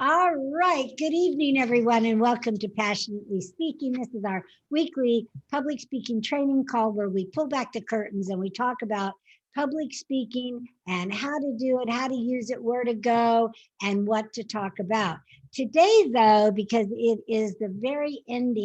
All right. Good evening, everyone, and welcome to Passionately Speaking. This is our weekly public speaking training call where we pull back the curtains and we talk about public speaking and how to do it, how to use it, where to go, and what to talk about. Today, though, because it is the very end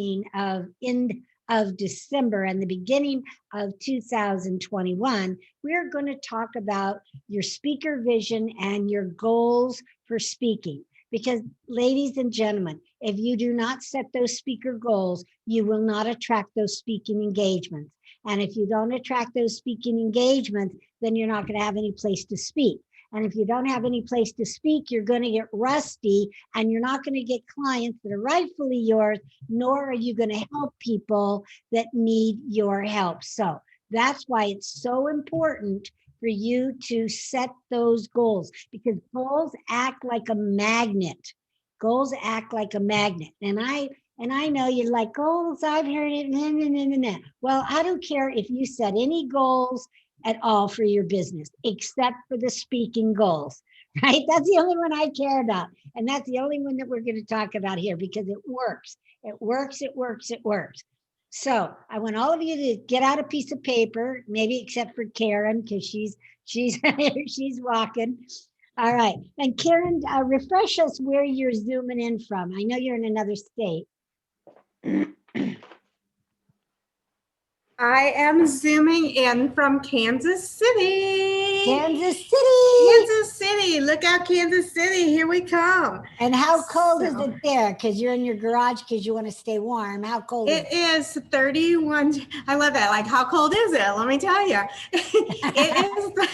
of December and the beginning of 2021, we're going to talk about your speaker vision and your goals for speaking. Because, ladies and gentlemen, if you do not set those speaker goals, you will not attract those speaking engagements. And if you don't attract those speaking engagements, then you're not going to have any place to speak. And if you don't have any place to speak, you're going to get rusty and you're not going to get clients that are rightfully yours, nor are you going to help people that need your help. So that's why it's so important for you to set those goals, because goals act like a magnet. Goals act like a magnet. And I know you're like, goals, I've heard it. Nah, nah, nah, nah, nah. Well, I don't care if you set any goals at all for your business, except for the speaking goals, right? That's the only one I care about. And that's the only one that we're going to talk about here because it works. It works, it works, it works. So I want all of you to get out a piece of paper, maybe except for Karen, because she's she's walking. All right. And Karen, refresh us where you're zooming in from. I know you're in another state. I am zooming in from Kansas City. Kansas City. Kansas City. Look out, Kansas City. Here we come. And how cold is it there? Because you're in your garage because you want to stay warm. How cold it is 31. I love that. Like, how cold is it? Let me tell you. It is.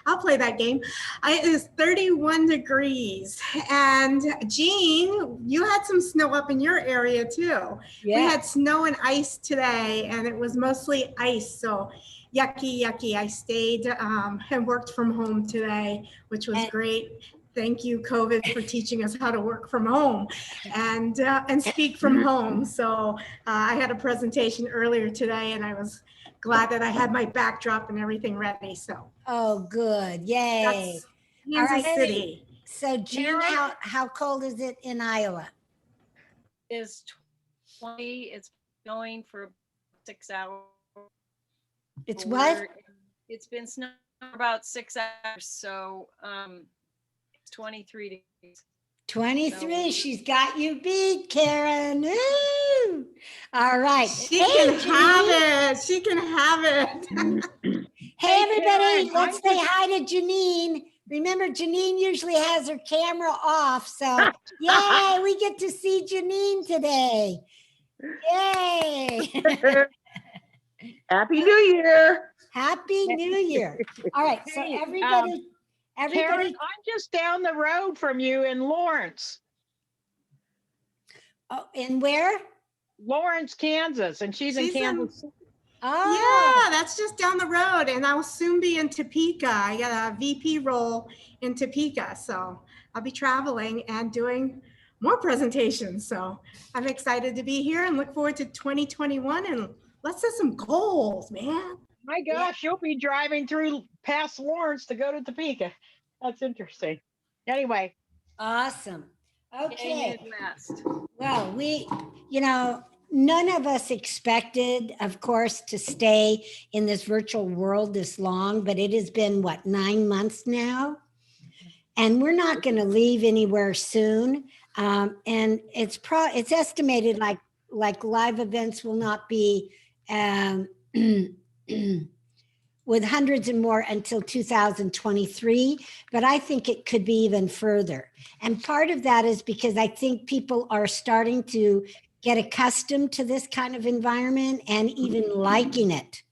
I'll play that game. It is 31 degrees. And Jean, you had some snow up in your area too. Yeah. We had snow and ice today, and it was mostly ice. So yucky. I stayed and worked from home today, which was great. Thank you, COVID, for teaching us how to work from home and speak from home. So I had a presentation earlier today, and I was glad that I had my backdrop and everything ready. So good, yay! That's Kansas City. So, Jean, how cold is it in Iowa? Is 20. It's going for 6 hours. It's what? It's been snowing for about 6 hours. So 23 degrees. 23. So, she's got you beat, Karen. Ooh. All right. She can have it. She can have it. Hey, everybody. Let's say hi to Janine. Remember, Janine usually has her camera off. So, yay, we get to see Janine today. Yay. Happy New Year. Happy New Year. All right. So, everybody. Karen, I'm just down the road from you in Lawrence. Oh, in where? Lawrence, Kansas, and she's in Kansas City. Oh, yeah, that's just down the road, and I'll soon be in Topeka. I got a VP role in Topeka, so I'll be traveling and doing more presentations. So I'm excited to be here and look forward to 2021, and let's set some goals, man. My gosh, you'll be driving through past Lawrence to go to Topeka. That's interesting. Anyway. Awesome. Okay. Well, none of us expected, of course, to stay in this virtual world this long, but it has been, 9 months now? And we're not going to leave anywhere soon. And it's estimated like live events will not be with hundreds and more until 2023, but I think it could be even further. And part of that is because I think people are starting to get accustomed to this kind of environment and even liking it,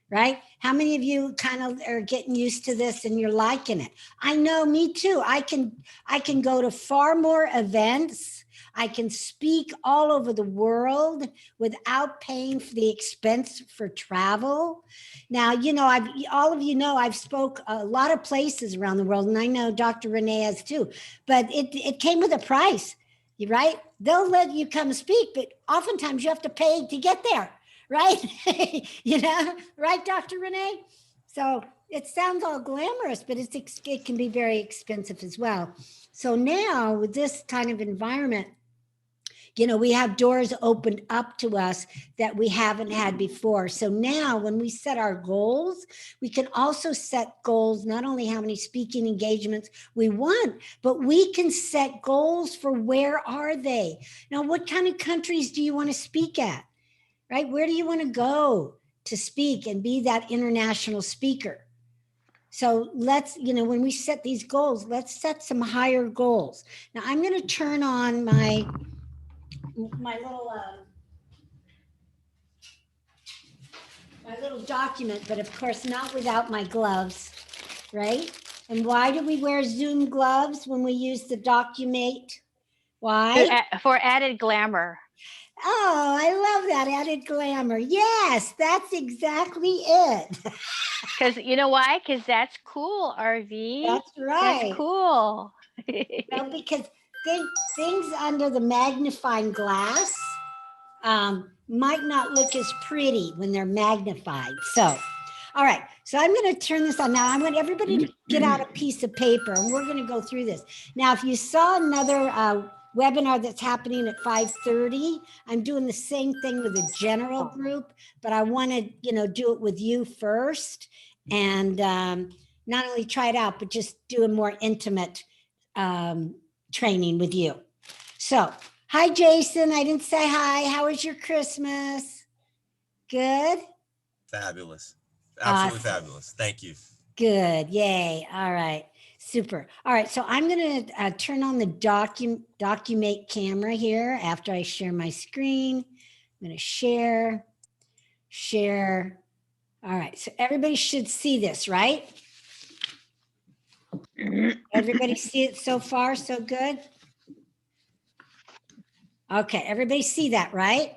right? How many of you kind of are getting used to this and you're liking it? I know, me too. I can go to far more events. I can speak all over the world without paying for the expense for travel. Now, all of you know I've spoke a lot of places around the world, and I know Dr. Renee has too, but it came with a price, right? They'll let you come speak, but oftentimes you have to pay to get there, right? Right, Dr. Renee? So it sounds all glamorous, but it can be very expensive as well. So now with this kind of environment, we have doors opened up to us that we haven't had before. So now when we set our goals, we can also set goals, not only how many speaking engagements we want, but we can set goals for where are they? Now, what kind of countries do you want to speak at, right? Where do you want to go to speak and be that international speaker? So let's, when we set these goals, let's set some higher goals. Now I'm going to turn on my little document, but of course not without my gloves, right? And why do we wear Zoom gloves when we use the Documate? Why? For added glamour. Oh, I love that added glamour. Yes, that's exactly it. Because you know why? Because that's cool, RV. That's right. That's cool. Because things under the magnifying glass might not look as pretty when they're magnified. So, all right. So I'm going to turn this on now. I want everybody to get out a piece of paper and we're going to go through this. Now, if you saw another webinar that's happening at 5:30, I'm doing the same thing with a general group, but I want to, do it with you first and not only try it out, but just do a more intimate training with you. So, hi, Jason. I didn't say hi. How was your Christmas? Good? Fabulous. Absolutely Awesome. fabulous. Thank you. Good. Yay. All right. Super. All right. So I'm going to turn on the Documate camera here after I share my screen. I'm going to share. All right. So everybody should see this, right? Everybody see it so far? So good? Okay. Everybody see that, right?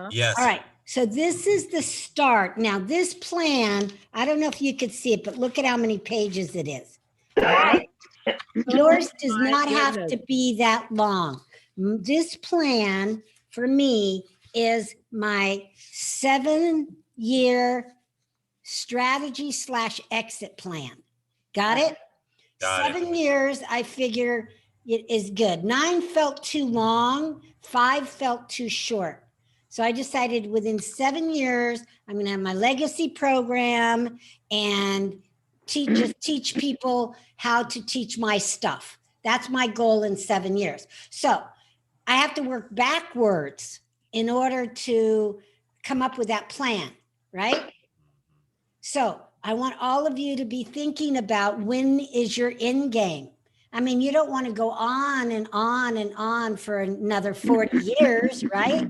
Yes. All right. So this is the start. Now this plan, I don't know if you could see it, but look at how many pages it is. All right. Yours does not have to be that long. This plan for me is my 7-year strategy / exit plan. Got it? Got it. 7 years, I figure it is good. 9 felt too long. 5 felt too short. So I decided within 7 years, I'm going to have my legacy program and teach people how to teach my stuff. That's my goal in 7 years. So I have to work backwards in order to come up with that plan, right? So I want all of you to be thinking about when is your end game. I mean, you don't want to go on and on and on for another 40 years, right?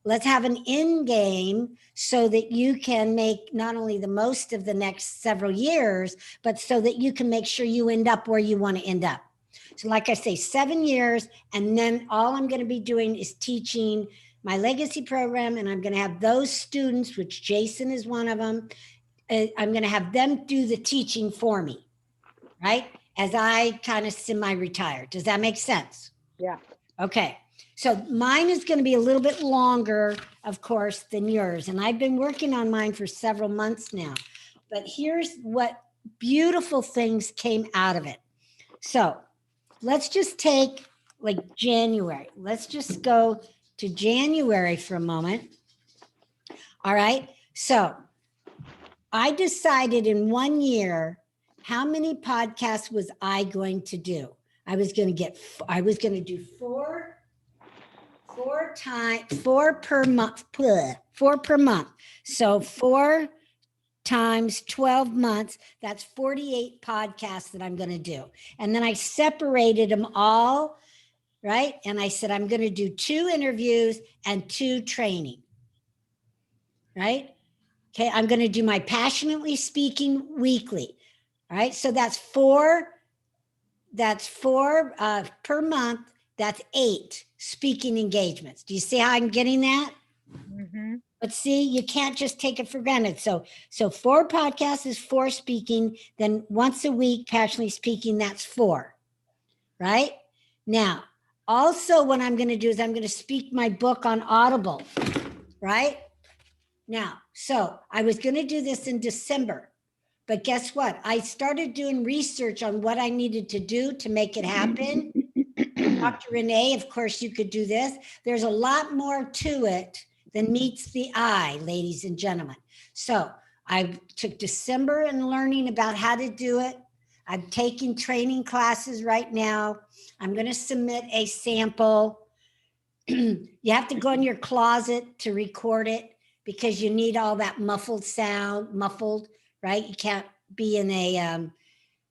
Let's have an end game so that you can make not only the most of the next several years, but so that you can make sure you end up where you want to end up. So like I say, 7 years, and then all I'm going to be doing is teaching my legacy program, and I'm going to have those students, which Jason is one of them, I'm going to have them do the teaching for me, right? As I kind of semi-retire. Does that make sense? Yeah. Okay. So mine is going to be a little bit longer, of course, than yours. And I've been working on mine for several months now. But here's what beautiful things came out of it. So let's just take like January. Let's just go to January for a moment. All right. So I decided in 1 year, how many podcasts was I going to do? I was going to do four per month. So 4 times 12 months, that's 48 podcasts that I'm going to do. And then I separated them all, right? And I said, I'm going to do 2 interviews and 2 training, right? Okay. I'm going to do my passionately speaking weekly. All right. So that's 4 per month. That's 8 speaking engagements. Do you see how I'm getting that? Mm-hmm. But see, you can't just take it for granted. So 4 podcasts is 4 speaking. Then once a week, passionately speaking, that's 4. Right? Now, also what I'm going to do is I'm going to speak my book on Audible. Right? Now, so I was going to do this in December. But guess what? I started doing research on what I needed to do to make it happen. Dr. Renee, of course, you could do this. There's a lot more to it than meets the eye, ladies and gentlemen. So I took December and learning about how to do it. I'm taking training classes right now. I'm going to submit a sample. You have to go in your closet to record it because you need all that muffled, right? You can't be in a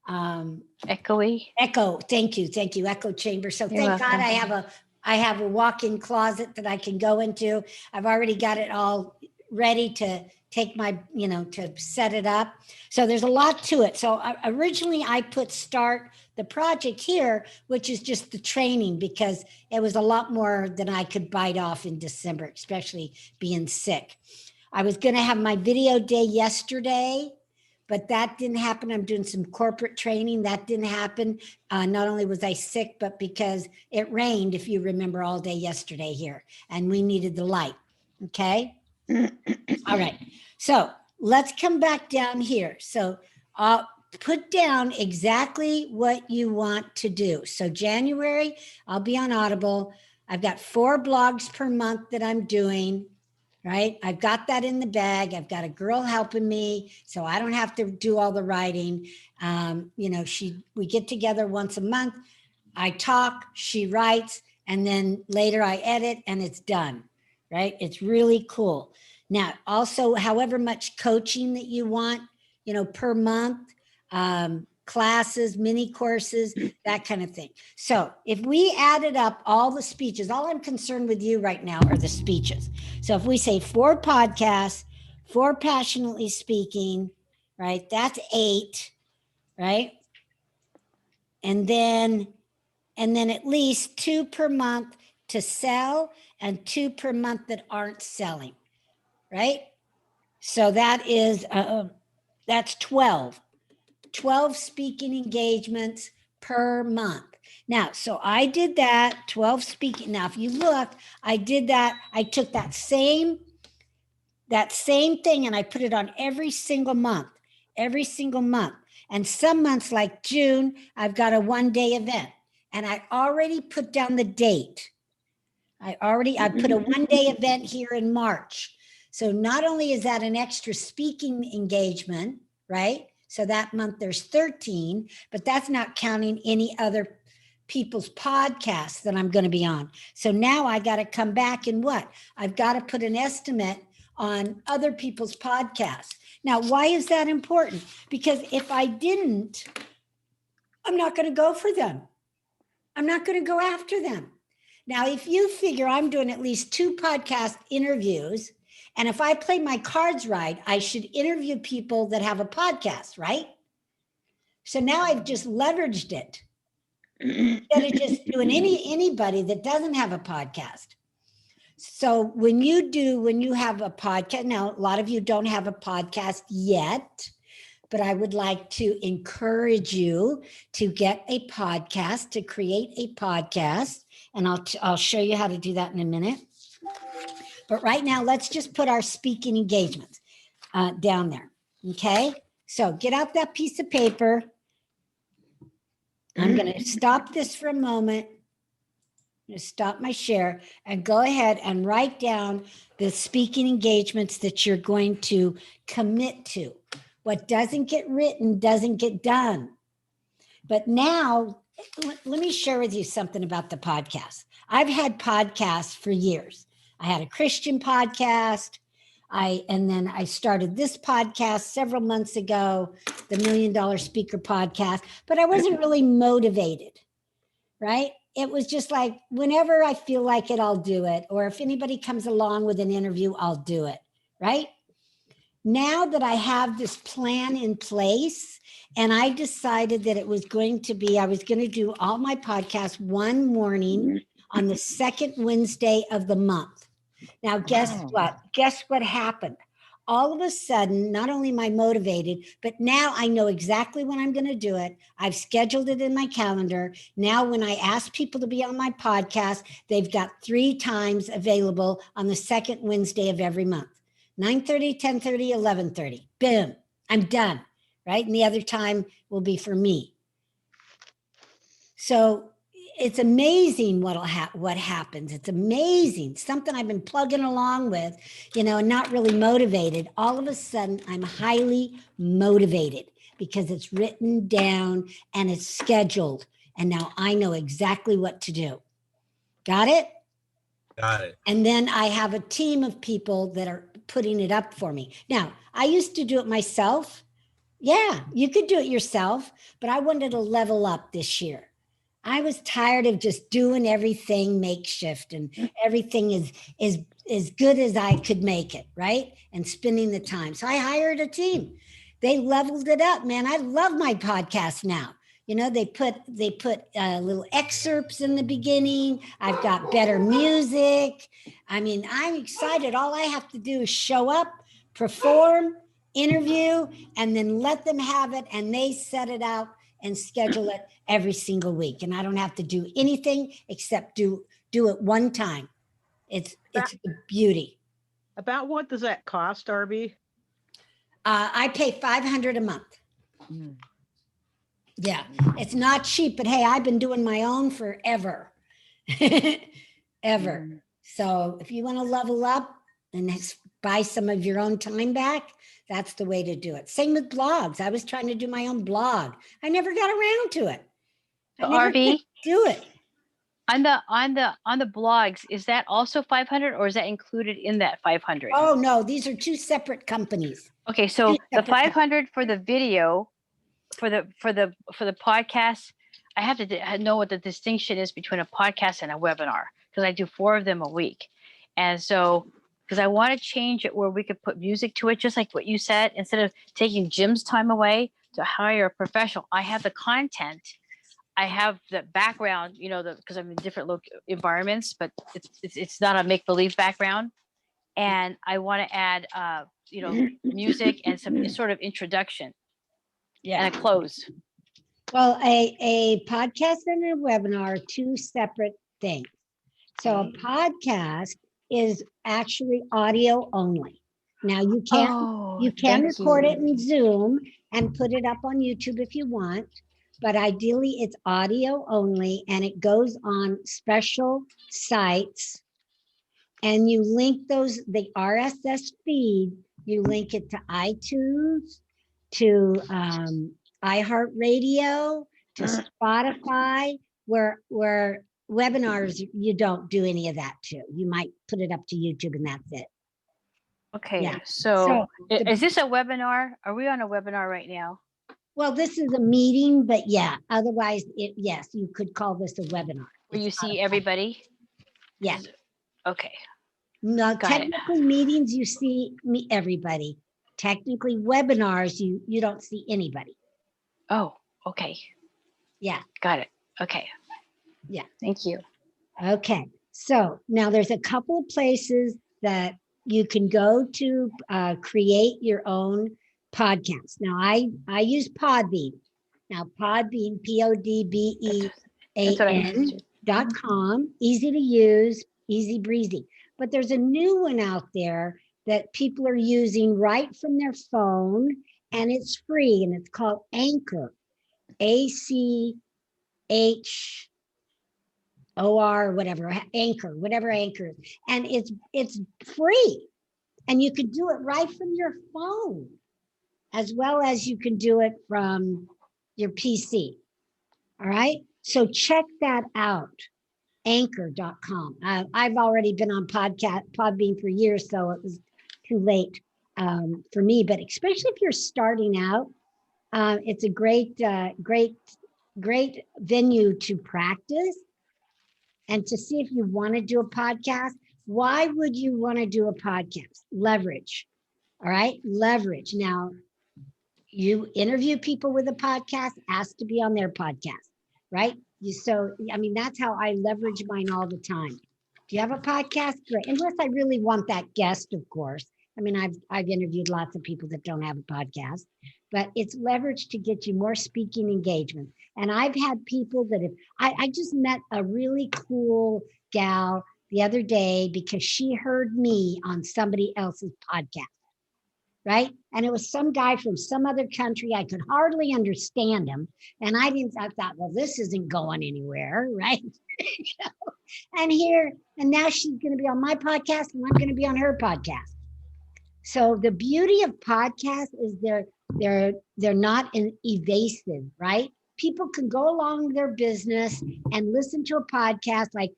Echoey. echo. Thank you, echo chamber. So You're thank God welcome. I have a walk-in closet that I can go into. I've already got it all ready to take my, to set it up. So there's a lot to it. So originally I put start the project here, which is just the training, because it was a lot more than I could bite off in December, especially being sick. I was going to have my video day yesterday, but that didn't happen. I'm doing some corporate training. That didn't happen. Not only was I sick, but because it rained, if you remember, all day yesterday here, and we needed the light. Okay. All right. So let's come back down here. So put down exactly what you want to do. So January, I'll be on Audible. I've got 4 blogs per month that I'm doing. Right? I've got that in the bag. I've got a girl helping me, so I don't have to do all the writing. We get together once a month. I talk, she writes, and then later I edit and it's done. Right? It's really cool. Now, also, however much coaching that you want, per month, classes, mini courses, that kind of thing. So if we added up all the speeches, all I'm concerned with you right now are the speeches. So if we say 4 podcasts, 4 passionately speaking, right? That's 8, right? And then at least 2 per month to sell and 2 per month that aren't selling, right? So that is, that's 12 speaking engagements per month. Now, so I did that 12 speaking. Now, if you look, I did that. I took that same thing and I put it on every single month. And some months like June, I've got a 1-day event and I already put down the date. I put a 1-day event here in March. So not only is that an extra speaking engagement, right? So that month there's 13, but that's not counting any other people's podcasts that I'm going to be on. So now I got to come back and I've got to put an estimate on other people's podcasts. Now, why is that important? Because if I didn't, I'm not going to go for them. I'm not going to go after them. Now, if you figure I'm doing at least 2 podcast interviews, and if I play my cards right, I should interview people that have a podcast, right? So now I've just leveraged it instead of just doing anybody that doesn't have a podcast. So when you have a podcast, now a lot of you don't have a podcast yet, but I would like to encourage you to get a podcast, to create a podcast, and I'll show you how to do that in a minute. But right now, let's just put our speaking engagements down there, okay? So get out that piece of paper. I'm going to stop this for a moment. I'm going to stop my share and go ahead and write down the speaking engagements that you're going to commit to. What doesn't get written doesn't get done. But now, let me share with you something about the podcast. I've had podcasts for years. I had a Christian podcast. And then I started this podcast several months ago, the $1 Million Speaker podcast, but I wasn't really motivated, right? It was just like, whenever I feel like it, I'll do it. Or if anybody comes along with an interview, I'll do it, right? Now that I have this plan in place, and I decided that I was going to do all my podcasts one morning on the 2nd Wednesday of the month. Now, guess what? Guess what happened? All of a sudden, not only am I motivated, but now I know exactly when I'm going to do it. I've scheduled it in my calendar. Now, when I ask people to be on my podcast, they've got 3 times available on the 2nd Wednesday of every month. 9:30, 10:30, 11:30. Boom. I'm done. right? And the other time will be for me. So it's amazing what happens. It's amazing. Something I've been plugging along with, and not really motivated. All of a sudden, I'm highly motivated because it's written down and it's scheduled. And now I know exactly what to do. Got it? Got it. And then I have a team of people that are putting it up for me. Now, I used to do it myself. Yeah, you could do it yourself, but I wanted to level up this year. I was tired of just doing everything makeshift and everything is as good as I could make it, right? And spending the time. So I hired a team. They leveled it up, man. I love my podcast now. They put little excerpts in the beginning. I've got better music. I mean, I'm excited. All I have to do is show up, perform, interview, and then let them have it. And they set it out and schedule it every single week. And I don't have to do anything except do it one time. It's the beauty. About what does that cost, Arvee? I pay $500 a month. Mm. Yeah, it's not cheap, but hey, I've been doing my own forever. Ever. So if you want to level up and buy some of your own time back, that's the way to do it. Same with blogs. I was trying to do my own blog. I never got around to it. I never Arvee, could do it. on the blogs, is that also 500 or is that included in that 500? Oh no, these are two separate companies. Okay, so the separate 500 for the video, for the podcast, I have to know what the distinction is between a podcast and a webinar because I do 4 of them a week, and so because I want to change it where we could put music to it, just like what you said, instead of taking Jim's time away to hire a professional. I have the content, I have the background, because I'm in different environments, but it's not a make-believe background, and I want to add music and some sort of introduction. Yeah. And a close. Well, a podcast and a webinar are 2 separate things. So a podcast is actually audio only. Now you can record it in Zoom and put it up on YouTube if you want, but ideally it's audio only and it goes on special sites and you link the RSS feed, you link it to iTunes, to iHeartRadio, to Spotify, where webinars, you don't do any of that too. You might put it up to YouTube and that's it. Okay, Yeah. so is this a webinar? Are we on a webinar right now? Well, this is a meeting, but yeah, otherwise, yes, you could call this a webinar. Where you see everybody? Yeah. Okay. No, Got it. technically meetings, you see everybody. Technically webinars, you don't see anybody. Oh, okay. Yeah. Got it. Okay. Yeah. Thank you. Okay. So now there's a couple of places that you can go to create your own podcast. Now I use Podbean. Now Podbean, PODBEAN.com, easy to use, easy breezy. But there's a new one out there that people are using right from their phone, and it's free, and it's called Anchor, ACHOR, whatever Anchor is, and it's free, and you can do it right from your phone, as well as you can do it from your PC. All right, so check that out. Anchor.com. I've already been on Podbean for years, so it was too late for me. But especially if you're starting out, it's a great venue to practice and to see if you want to do a podcast. Why would you want to do a podcast? Leverage. All right, leverage. Now, you interview people with a podcast, ask to be on their podcast, right? That's how I leverage mine all the time. Do you have a podcast? Great. Unless I really want that guest, of course. I've interviewed lots of people that don't have a podcast, but it's leverage to get you more speaking engagement. And I've had people that I just met a really cool gal the other day because she heard me on somebody else's podcast. right? And it was some guy from some other country. I could hardly understand him. And I thought, well, this isn't going anywhere, right? And now she's going to be on my podcast and I'm going to be on her podcast. So the beauty of podcasts is they're not evasive, right? People can go along their business and listen to a podcast like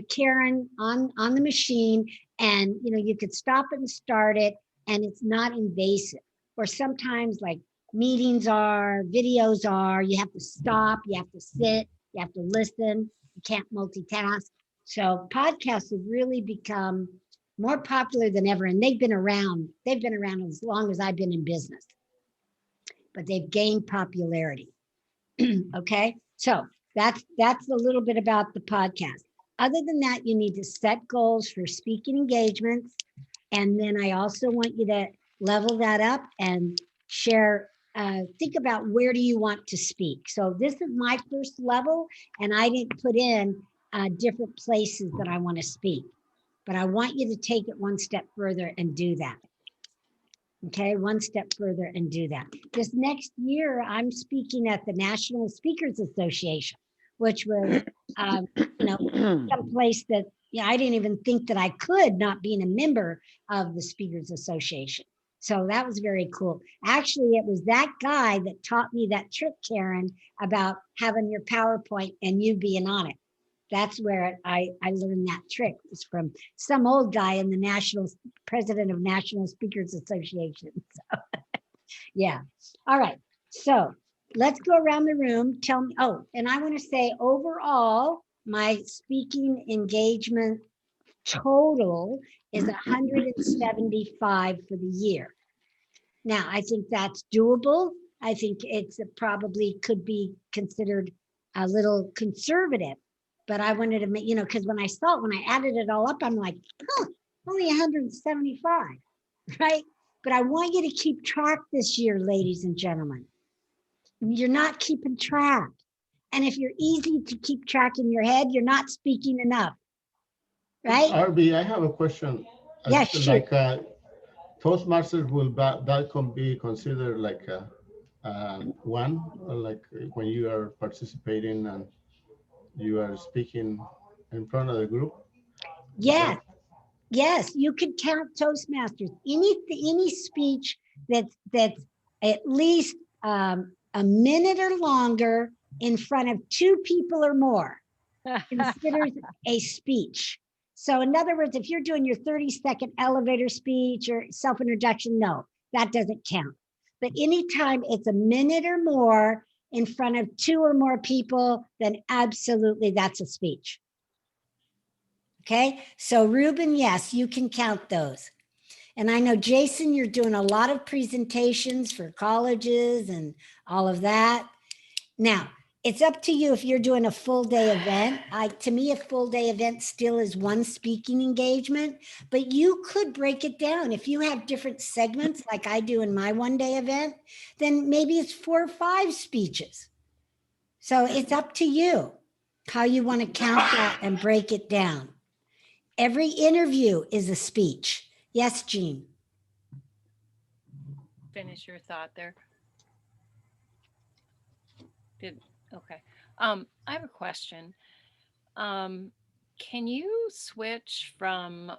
Karen on the machine, and you could stop it and start it, and it's not invasive. Or sometimes like meetings are, videos are, you have to stop, you have to sit, you have to listen, you can't multitask. So podcasts have really become more popular than ever, and they've been around as long as I've been in business, but they've gained popularity. Okay, so that's a little bit about the podcast. Other than that, you need to set goals for speaking engagements, and then I also want you to level that up and share, think about where do you want to speak. So this is my first level, and I didn't put in different places that I want to speak. But I want you to take it one step further and do that. Okay, one step further and do that. This next year, I'm speaking at the National Speakers Association, which was, some place that I didn't even think that I could, not being a member of the Speakers Association. So that was very cool. Actually, it was that guy that taught me that trick, Karen, about having your PowerPoint and you being on it. That's where I learned that trick. It's from some old guy in the president of National Speakers Association. So, yeah. All right. So let's go around the room. Tell me. Oh, and I want to say overall, my speaking engagement total is 175 for the year. Now, I think that's doable. I think it's probably could be considered a little conservative. But I wanted to make, because when I added it all up, I'm like, only 175, right? But I want you to keep track this year, ladies and gentlemen. You're not keeping track. And if you're easy to keep track in your head, you're not speaking enough, right? Arvee, I have a question. Yeah, sure. Like Toastmasters, will that can be considered like one, like when you are participating and you are speaking in front of the group? Yes. Yes, you could count Toastmasters. Any speech that's at least a minute or longer in front of two people or more considered a speech. So in other words, if you're doing your 30-second elevator speech or self-introduction, no, that doesn't count. But anytime it's a minute or more in front of two or more people, then absolutely that's a speech. Okay, so Ruben, yes, you can count those. And I know, Jason, you're doing a lot of presentations for colleges and all of that. Now, it's up to you if you're doing a full day event. To me, a full day event still is one speaking engagement, but you could break it down. If you have different segments like I do in my one day event, then maybe it's 4 or 5 speeches. So it's up to you how you want to count that and break it down. Every interview is a speech. Yes, Jean. Finish your thought there. Okay. I have a question. Can you switch from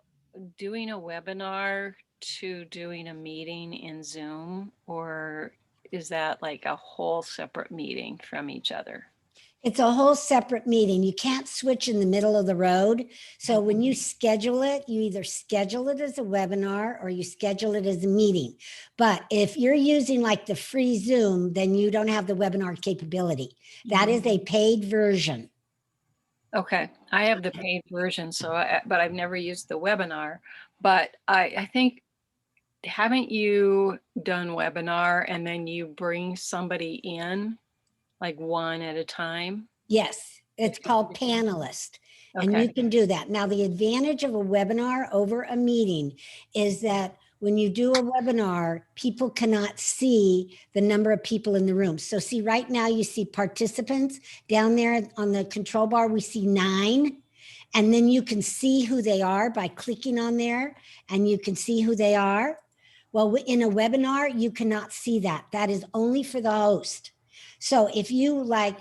doing a webinar to doing a meeting in Zoom, or is that like a whole separate meeting from each other? It's a whole separate meeting. You can't switch in the middle of the road. So when you schedule it, you either schedule it as a webinar or you schedule it as a meeting. But if you're using like the free Zoom, then you don't have the webinar capability. That is a paid version. Okay, I have the paid version, but I've never used the webinar. But I think, haven't you done webinar and then you bring somebody in like one at a time? Yes, it's called panelist. And Okay. you can do that. Now, the advantage of a webinar over a meeting is that when you do a webinar, people cannot see the number of people in the room. So see, right now you see participants down there on the control bar, we see 9. And then you can see who they are by clicking on there, and you can see who they are. Well, in a webinar, you cannot see that. That is only for the host. So if you like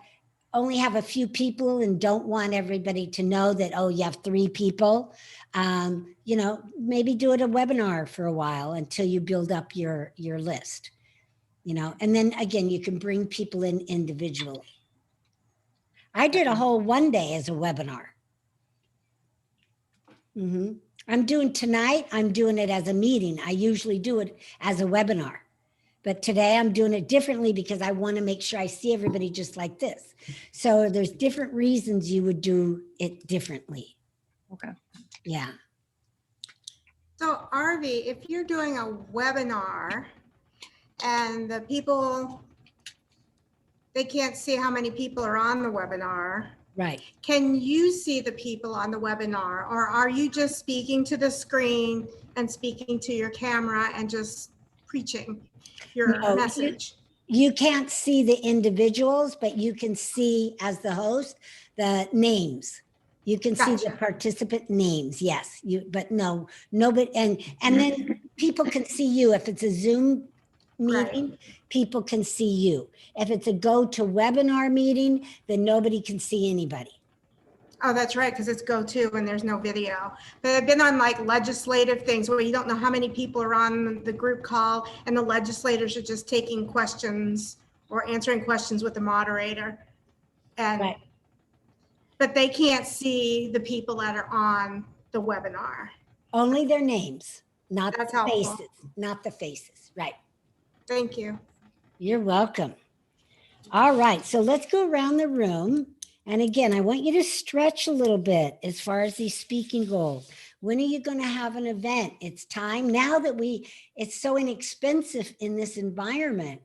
only have a few people and don't want everybody to know that, oh, you have 3 people, you know, maybe do it a webinar for a while until you build up your list, you know, and then again, you can bring people in individually. I did a whole one day as a webinar. I'm doing tonight, I'm doing it as a meeting. I usually do it as a webinar. But today I'm doing it differently because I want to make sure I see everybody just like this. So there's different reasons you would do it differently. Okay. Yeah. So Arvee, if you're doing a webinar and the people, they can't see how many people are on the webinar. Right. Can you see the people on the webinar, or are you just speaking to the screen and speaking to your camera and just preaching your message? You can't see the individuals, but you can see, as the host, the names. You can see the participant names. Yes, but no, nobody, and then people can see you. If it's a Zoom meeting, people can see you. If it's a GoToWebinar meeting, then nobody can see anybody. Oh, that's right, because it's GoTo and there's no video. But I've been on like legislative things where you don't know how many people are on the group call and the legislators are just taking questions or answering questions with the moderator. And but they can't see the people that are on the webinar. Only their names, not That's the helpful. faces, not the faces. Right. Thank you. You're welcome. All right, so let's go around the room. And again, I want you to stretch a little bit as far as these speaking goals. When are you going to have an event? It's time now that it's so inexpensive in this environment,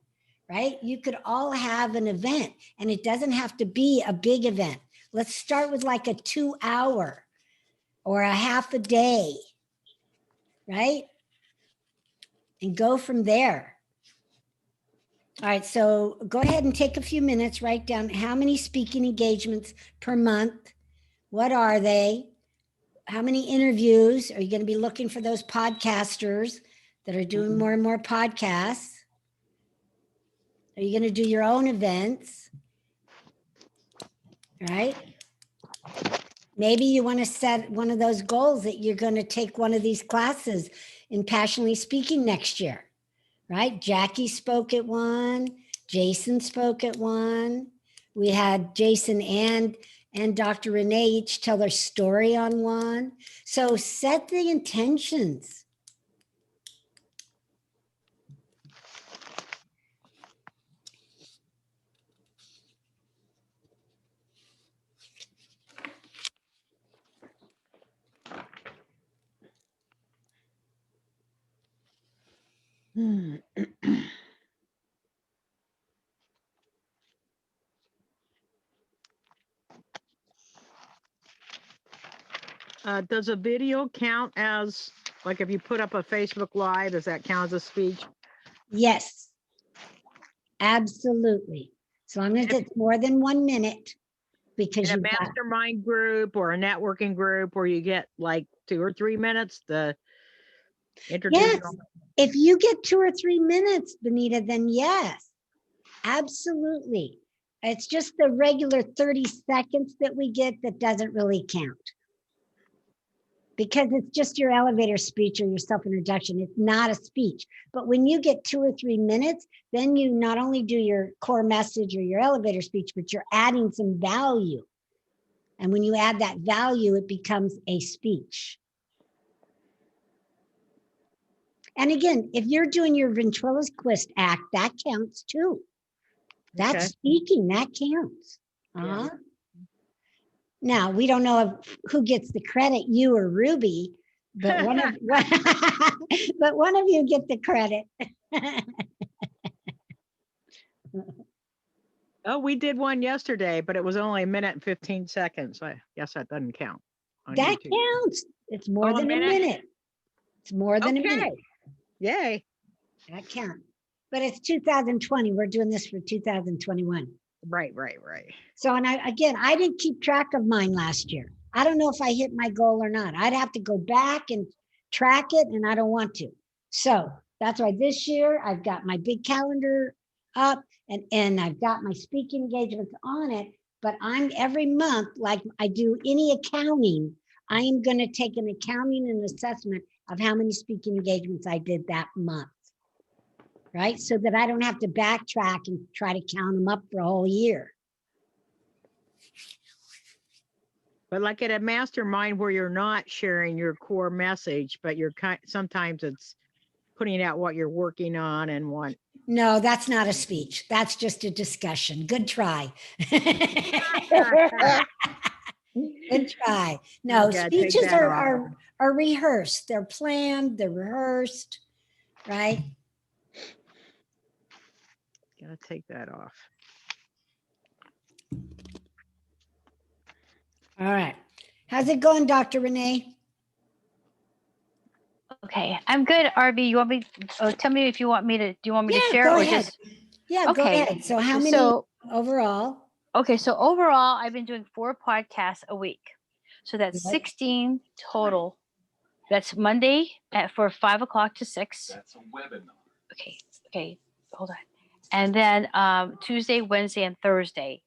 right? You could all have an event and it doesn't have to be a big event. Let's start with like a 2-hour or a half a day, right? And go from there. All right, so go ahead and take a few minutes, write down how many speaking engagements per month, what are they, how many interviews, are you going to be looking for those podcasters that are doing more and more podcasts? Are you going to do your own events? Right? Maybe you want to set one of those goals that you're going to take one of these classes in Passionately Speaking next year. Right? Jackie spoke at one. Jason spoke at one. We had Jason and Dr. Renee each tell their story on one. So set the intentions. Does a video count as, like if you put up a Facebook Live, does that count as a speech? Yes, absolutely. So long as it's more than 1 minute, because In a you've got, mastermind group or a networking group where you get like 2 or 3 minutes to introduce. yes, if you get 2 or 3 minutes, Benita, then yes, absolutely. It's just the regular 30 seconds that we get that doesn't really count. Because it's just your elevator speech or your self-introduction. It's not a speech. But when you get 2 or 3 minutes, then you not only do your core message or your elevator speech, but you're adding some value. And when you add that value, it becomes a speech. And again, if you're doing your ventriloquist act, that counts too. That's speaking, that counts. Uh-huh. Yeah. Now, we don't know who gets the credit, you or Ruby, but one of you get the credit. Oh, we did one yesterday, but it was only 1 minute and 15 seconds. I guess that doesn't count. That YouTube counts. It's more than a minute. It's more than a minute. Yay. That counts. But it's 2020. We're doing this for 2021. Right. So, and I didn't keep track of mine last year. I don't know if I hit my goal or not. I'd have to go back and track it, and I don't want to. So That's why this year I've got my big calendar up and I've got my speaking engagements on it. But I'm every month, like I do any accounting, I am going to take an accounting and assessment of how many speaking engagements I did that month. Right? So that I don't have to backtrack and try to count them up for a whole year. But like at a mastermind where you're not sharing your core message, but you're sometimes it's putting out what you're working on and what. No, that's not a speech. That's just a discussion. Good try. Good try. No, You gotta take speeches that are rehearsed. They're planned, they're rehearsed, right? Gotta take that off. All right. How's it going, Dr. Renee? Okay, I'm good. Arvee, you want me? Oh, tell me if you want me to. Do you want me to Yeah, share go or ahead. just? Yeah, go Okay. ahead. So how many So overall? okay, so overall, I've been doing 4 podcasts a week, so that's Good. 16 total. That's Monday for 5 o'clock to 6. That's a webinar. Okay, hold on. And then Tuesday, Wednesday, and Thursday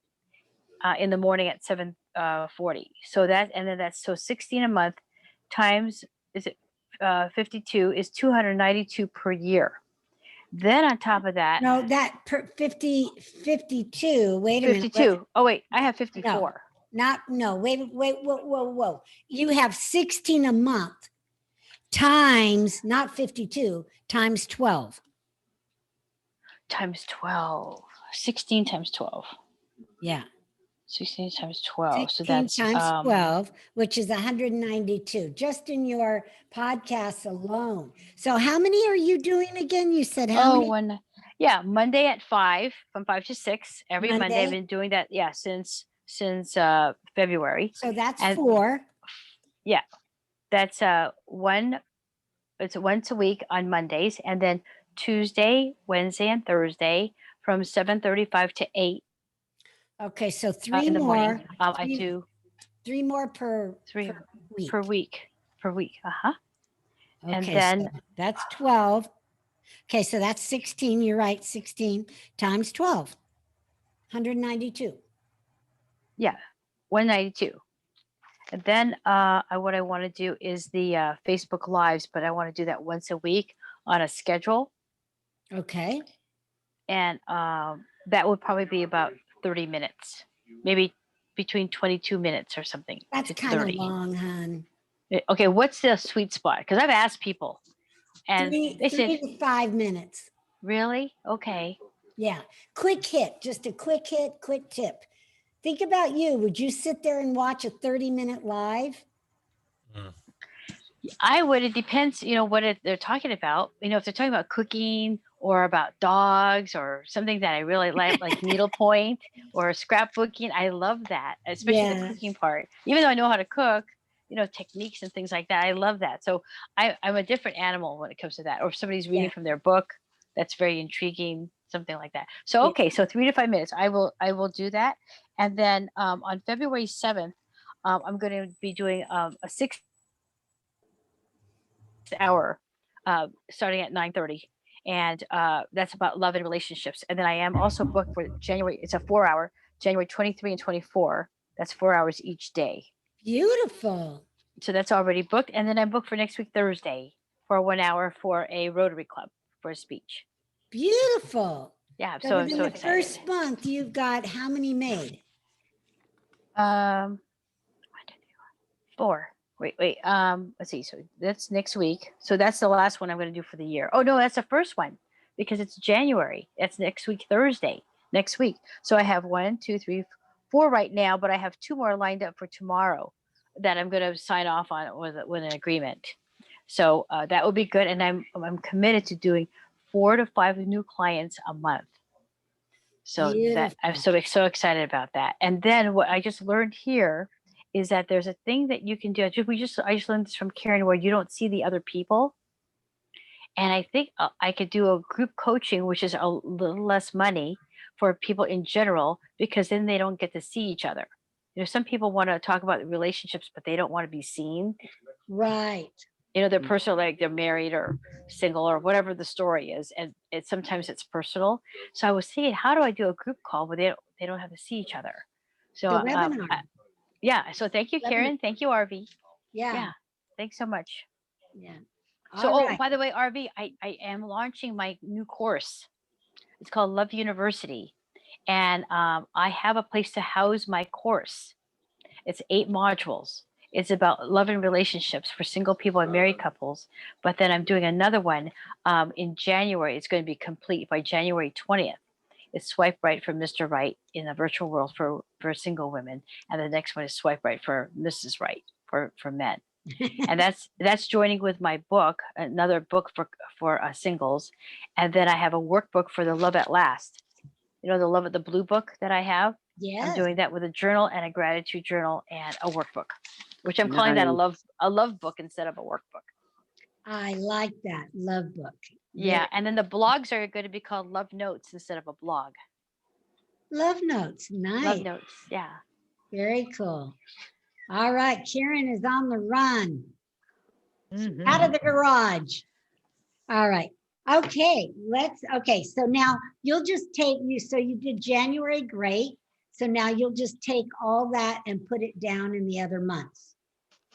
in the morning at 7:40. So that's 16 a month times 52 is 292 per year. Then on top of that, No, that per 52. Wait a minute. 52. Oh wait, I have 54. Whoa. You have 16 a month times, not 52, times 12. Times 12. 16 times 12. Yeah. 16 times 12. So 16 that's times 12, which is 192, just in your podcasts alone. So how many are you doing again? You said how many? Monday at 5, from 5 to 6. Every Monday I've Monday? been doing that, since February. So that's And 4. That's it's once a week on Mondays, and then Tuesday, Wednesday, and Thursday from 7:35 to 8 Okay, so 3 in the more. morning. I three- do 3 more per 3 week. per week. Okay, And then so that's 12. Okay, so that's 16. You're right, 16 times 12, 192. 192. And then what I want to do is the Facebook Lives, but I want to do that once a week on a schedule. Okay. And that would probably be about 30 minutes, maybe between 22 minutes or something. That's to kind of 30. long, hon. Okay, what's the sweet spot? Because I've asked people, and they said, 3 to 5 minutes. really? Okay. Yeah. Quick hit, just a quick hit, quick tip. Think about you. Would you sit there and watch a 30-minute live? I would. It depends, what they're talking about. If they're talking about cooking or about dogs or something that I really like needlepoint or scrapbooking, I love that, especially the cooking part. Even though I know how to cook, techniques and things like that, I love that. So I'm a different animal when it comes to that. Or if somebody's reading from their book, that's very intriguing, something like that. So, okay, so 3 to 5 minutes, I will do that. And then on February 7th, I'm going to be doing a 6-hour starting at 9:30. And that's about love and relationships. And then I am also booked for January. It's a 4-hour, January 23 and 24. That's 4 hours each day. Beautiful. So that's already booked. And then I'm booked for next week, Thursday, for 1 hour for a Rotary Club for a speech. Beautiful. Yeah. So So I'm within so the excited. first month, you've got how many made? 1, 2, 3, 4. Wait. Let's see. So that's next week. So that's the last one I'm going to do for the year. Oh no, that's the first one because it's January. That's next week, Thursday. Next week. So I have 1, 2, 3, 4 right now, but I have 2 more lined up for tomorrow that I'm going to sign off on with an agreement. So that will be good, and I'm committed to doing 4 to 5 new clients a month. So that I'm so excited about that. And then what I just learned here is that there's a thing that you can do. I just learned this from Karen, where you don't see the other people. And I think I could do a group coaching, which is a little less money for people in general, because then they don't get to see each other. Some people want to talk about relationships, but they don't want to be seen. Right. Their personal, like they're married or single or whatever the story is, and sometimes it's personal. So I was thinking, how do I do a group call where they don't have to see each other? So The webinar. yeah. So thank you, Webinar. Karen. Thank you, Arvee. Yeah. Yeah. Thanks so much. Yeah. So, All right. by the way, Arvee, I am launching my new course. It's called Love University, and I have a place to house my course. It's 8 modules. It's about love and relationships for single people and married couples. But then I'm doing another one in January. It's going to be complete by January 20th. It's Swipe Right for Mr. Right in the virtual world for single women. And the next one is Swipe Right for Mrs. Right for men. And that's joining with my book, another book for singles. And then I have a workbook for the Love at Last. The blue book that I have. Yes. I'm doing that with a journal and a gratitude journal and a workbook, which I'm calling that a love book instead of a workbook. I like that love book. Yeah, and then the blogs are going to be called Love Notes instead of a blog. Love Notes, nice. Love Notes, yeah. Very cool. All right, Karen is on the run. Mhm. Out of the garage. All right. Okay, so now you'll just take so you did January, great. So now you'll just take all that and put it down in the other months.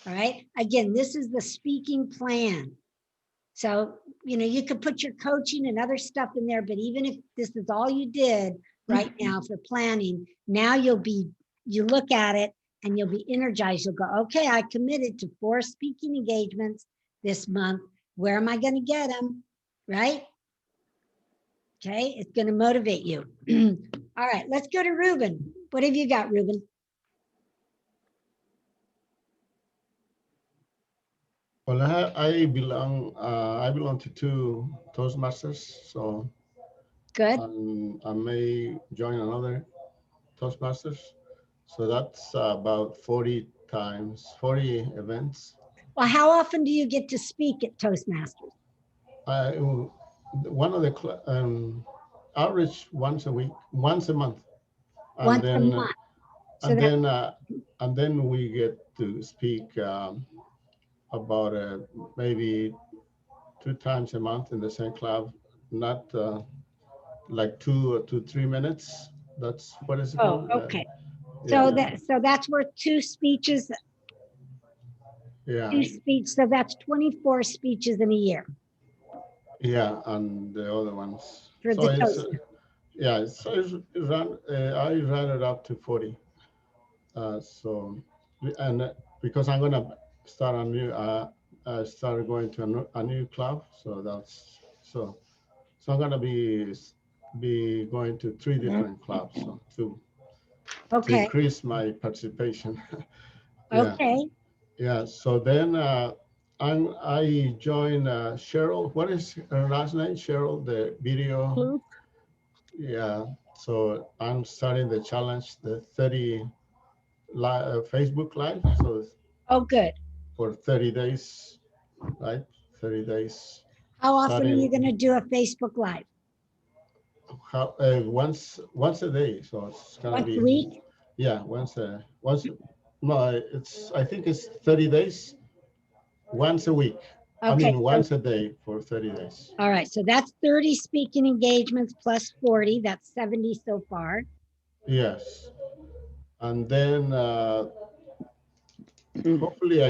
All right. Again, this is the speaking plan. So, you could put your coaching and other stuff in there, but even if this is all you did right now for planning, now you look at it and you'll be energized. You'll go, okay, I committed to 4 speaking engagements this month. Where am I going to get them? Right? Okay, it's going to motivate you. All right, let's go to Ruben. What have you got, Ruben? Well, I belong to 2 Toastmasters, so Good. I may join another Toastmasters. So that's about 40 events. Well, how often do you get to speak at Toastmasters? One of the average once a month. And Once then, a month. So and then we get to speak about maybe 2 times a month in the same club, not like 2 to 3 minutes. That's what it's called. Okay. So that's worth 2 speeches. Yeah. 2 speeches. So that's 24 speeches in a year. Yeah, and the other ones. For the Toast. I ran it up to 40. Because I'm gonna start I started going to a new club, so I'm gonna be going to 3 different clubs, so to increase my participation. Yeah. Okay. Yeah. So then I joined Cheryl. What is her last name? Cheryl, the video. Luke? Yeah. So I'm starting the challenge, the 30 Facebook Live. So good. for 30 days, right? 30 days. How often are you going to do a Facebook Live? Once a day. So it's gonna be once a week. Yeah, I think it's 30 days, once a week. Okay, I mean, once a day for 30 days. All right, so that's 30 speaking engagements plus 40. That's 70 so far. Yes, and then hopefully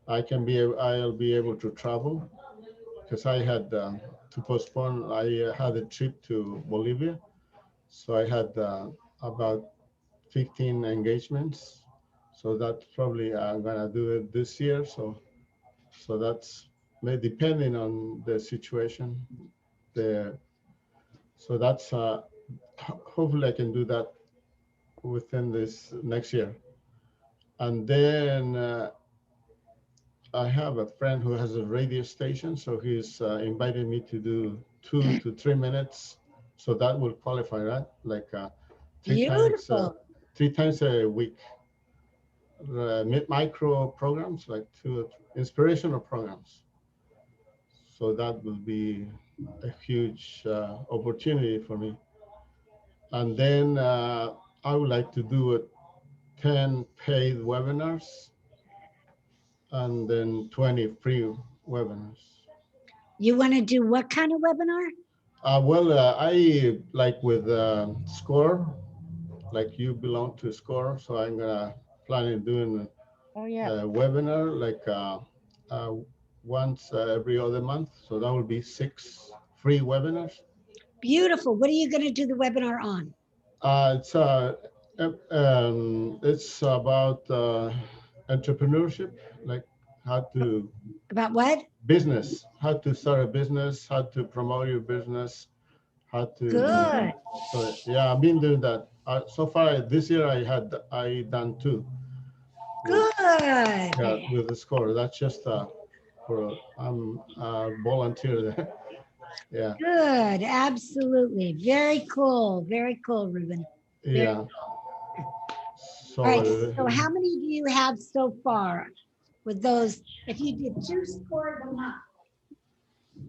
I'll be able to travel, because I had to postpone. I had a trip to Bolivia, so I had about 15 engagements. So that's probably I'm gonna do it this year. So that's depending on the situation. So that's hopefully I can do that within this next year. And then I have a friend who has a radio station, so he's invited me to do 2 to 3 minutes. So that will qualify, right? Like three times a week. Micro programs, like 2 inspirational programs. So that will be a huge opportunity for me. And then I would like to do 10 paid webinars. and then 20 free webinars. You want to do what kind of webinar? I like with SCORE, like you belong to SCORE, so I'm gonna planning doing Oh, yeah. a webinar like once every other month. So that will be 6 free webinars. Beautiful. What are you going to do the webinar on? It's about entrepreneurship, like how to About what? business, how to start a business, how to promote your business, how to. Good. So yeah, I've been doing that. So far this year I done 2. Good. Yeah, with the SCORE. That's just for I'm a volunteer there. Yeah. Good. Absolutely. Very cool. Very cool, Ruben. Very Yeah. So All right. So how many do you have so far with those? If you did 2 scores a month,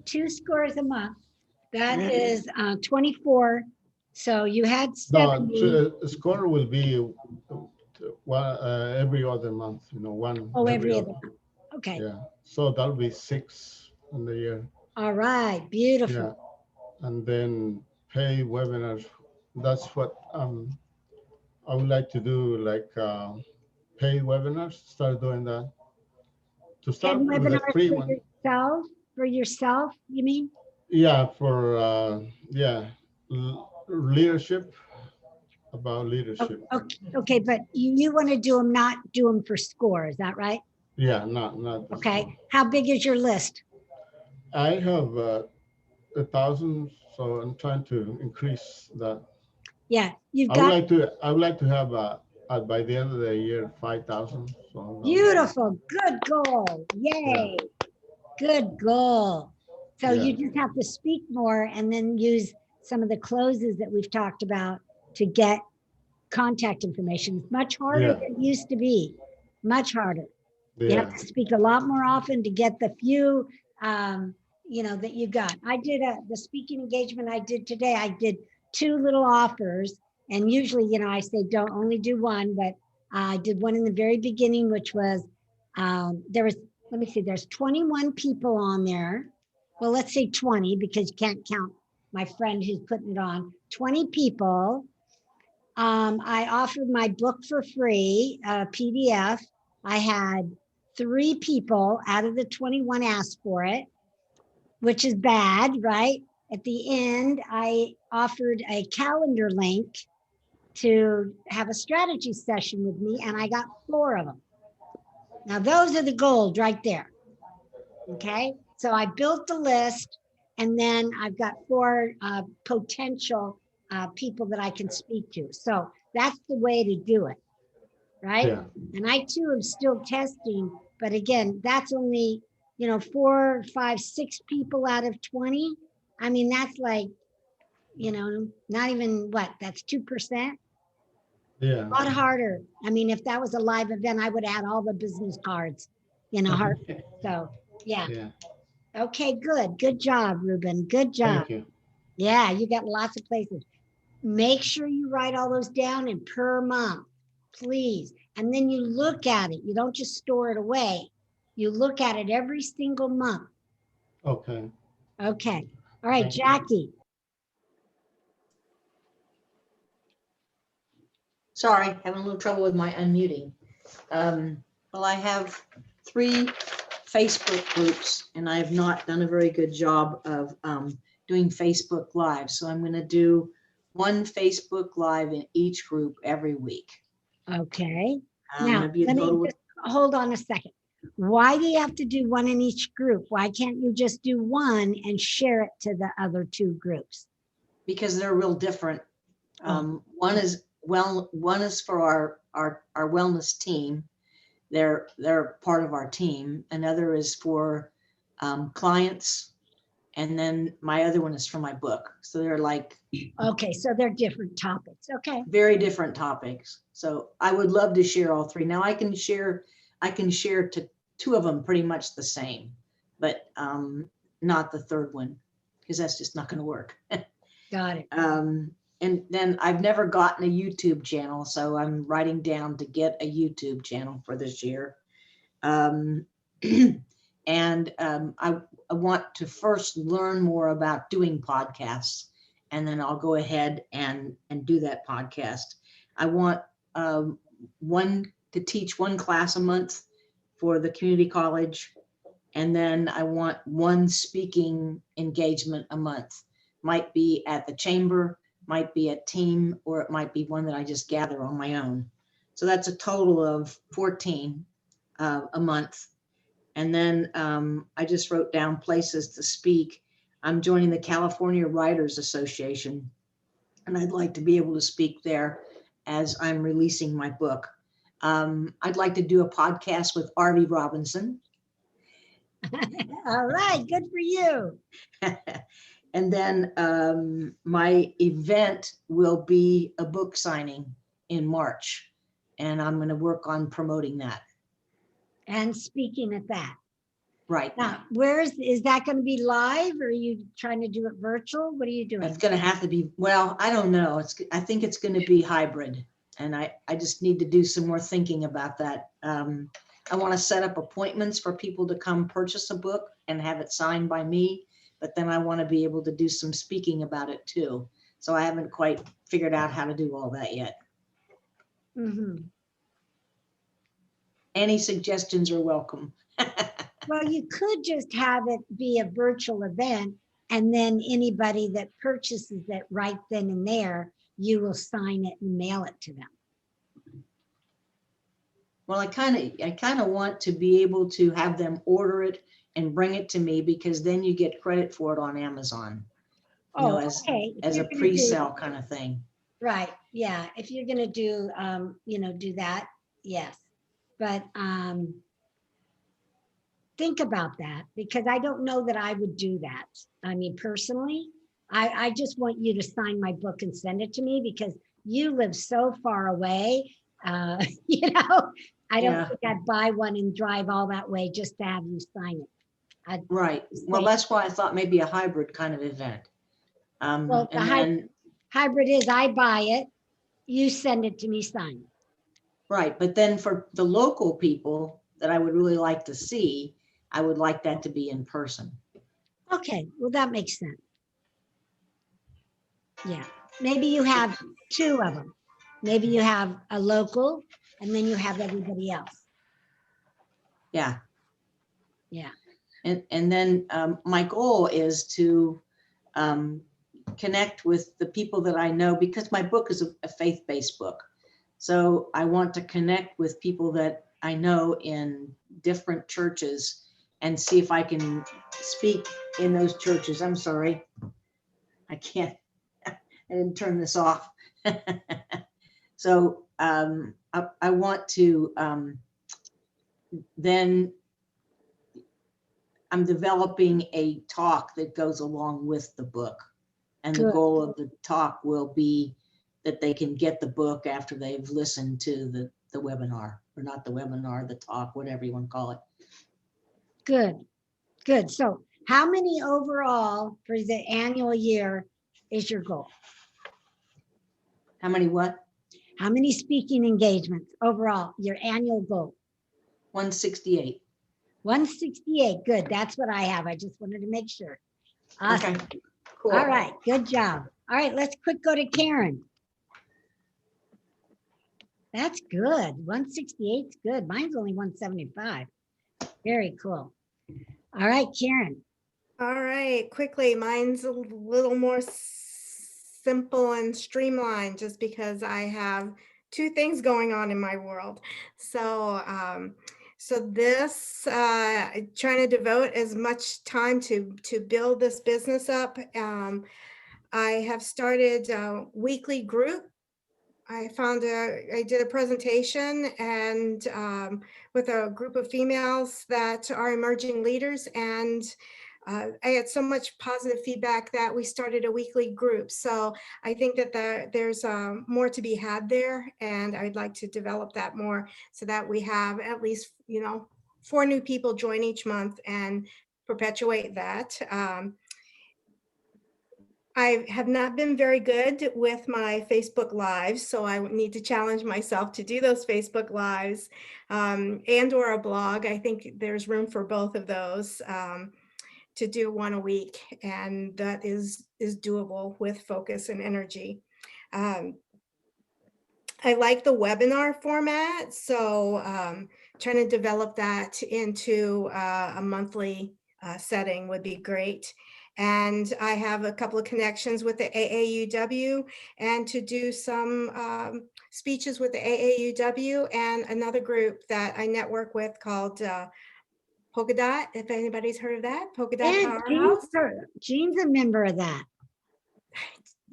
2 scores a month, that is 24. So you had 70. SCORE will be one every other month. You know, one. Oh, every other month. Okay. Yeah. So that'll be 6 in the year. All right. Beautiful. Yeah. And then pay webinars. That's what I would like to do, like pay webinars. Start doing that. To start Paid with a webinars free for one. yourself? For yourself, you mean? Yeah, for leadership, about leadership. Okay, but you want to do them, not do them for SCORE, is that right? Yeah, not. Okay. How big is your list? I have 1,000, so I'm trying to increase that. Yeah, I would like to have by the end of the year 5,000. So beautiful, good goal. Yay. Yeah. Good goal. So you just have to speak more and then use some of the closes that we've talked about to get contact information. It's much harder than it used to be. Much harder. Yeah. You have to speak a lot more often to get the few that you got. I did the speaking engagement I did today. I did 2 little offers, and usually, I say don't only do one, but I did one in the very beginning, which was let me see, there's 21 people on there. Well, let's say 20 because you can't count my friend who's putting it on. 20 people. I offered my book for free, PDF. I had 3 people out of the 21 asked for it, which is bad, right? At the end, I offered a calendar link to have a strategy session with me, and I got 4 of them. Now, those are the gold right there. Okay, so I built the list, and then I've got 4 potential people that I can speak to. So that's the way to do it, right? Yeah. And I too am still testing, but again, that's only 4, 5, 6 people out of 20. I mean, that's like, not even that's 2%. Yeah. A lot harder. I mean, if that was a live event, I would add all the business cards, So yeah. Okay, good. Good job, Ruben. Good job. Thank you. Yeah, you got lots of places. Make sure you write all those down and per month, please. And then you look at it. You don't just store it away. You look at it every single month. Okay. Okay. All right, Jackie. Sorry, having a little trouble with my unmuting. Well, I have 3 Facebook groups, and I have not done a very good job of doing Facebook Live. So I'm going to do 1 Facebook Live in each group every week. Okay. Now, let me just hold on a second. Why do you have to do 1 in each group? Why can't you just do 1 and share it to the other 2 groups? Because they're real different. One is for our wellness team. They're part of our team. Another is for clients, and then my other one is for my book. So they're like, okay, so they're different topics. Okay, very different topics. So I would love to share all 3. Now I can share to 2 of them pretty much the same, but not the 3rd one, because that's just not going to work. Got it. And then I've never gotten a YouTube channel, so I'm writing down to get a YouTube channel for this year. Um, and I want to first learn more about doing podcasts, and then I'll go ahead and do that podcast. I want to teach one class a month for the community college, and then I want one speaking engagement a month. Might be at the chamber, might be a team, or it might be one that I just gather on my own. So that's a total of 14 a month. And then I just wrote down places to speak. I'm joining the California Writers Association, and I'd like to be able to speak there as I'm releasing my book. I'd like to do a podcast with Arvee Robinson. All right, good for you. And then my event will be a book signing in March, and I'm going to work on promoting that. And speaking at that. Right. Now, is that going to be live, or are you trying to do it virtual? What are you doing? It's going to have to be, well, I don't know. I think it's going to be hybrid, and I just need to do some more thinking about that. I want to set up appointments for people to come purchase a book and have it signed by me, but then I want to be able to do some speaking about it too. So I haven't quite figured out how to do all that yet. Mm-hmm. Any suggestions are welcome. Well, you could just have it be a virtual event, and then anybody that purchases it right then and there, you will sign it and mail it to them. Well, I kind of want to be able to have them order it and bring it to me, because then you get credit for it on Amazon. You know, okay. as a pre-sale kind of thing. Right. Yeah. If you're going to do, do that. Yes. But think about that, because I don't know that I would do that. I mean, personally, I just want you to sign my book and send it to me, because you live so far away. I don't think I'd buy one and drive all that way just to have you sign it. Right. Well, that's why I thought maybe a hybrid kind of event. Well, the hybrid is I buy it, you send it to me, sign it. Right. But then for the local people that I would really like to see, I would like that to be in person. Okay. Well, that makes sense. Yeah. Maybe you have two of them. Maybe you have a local and then you have everybody else. Yeah. Yeah. And then my goal is to connect with the people that I know, because my book is a faith-based book. So I want to connect with people that I know in different churches and see if I can speak in those churches. I'm sorry. I can't, I didn't turn this off. So I want to then I'm developing a talk that goes along with the book. And the goal of the talk will be that they can get the book after they've listened to the webinar, or not the webinar, the talk, whatever you want to call it. Good. Good. So how many overall for the annual year is your goal? How many what? How many speaking engagements overall, your annual goal? 168. 168. Good. That's what I have. I just wanted to make sure. Awesome. Okay, cool. All right. Good job. All right. Let's quick go to Karen. That's good. 168 is good. Mine's only 175. Very cool. All right, Karen. All right, quickly. Mine's a little more simple and streamlined, just because I have two things going on in my world. So, trying to devote as much time to build this business up. I have started a weekly group. I did a presentation and with a group of females that are emerging leaders, and I had so much positive feedback that we started a weekly group. So I think that there's more to be had there, and I'd like to develop that more so that we have at least 4 new people join each month and perpetuate that. I have not been very good with my Facebook Lives, so I need to challenge myself to do those Facebook Lives and or a blog. I think there's room for both of those to do one a week, and that is doable with focus and energy. I like the webinar format, so trying to develop that into a monthly setting would be great. And I have a couple of connections with the AAUW and to do some speeches with the AAUW and another group that I network with called Polka Dot, if anybody's heard of that, Polka Dot And Powerhouse. Jean's a member of that.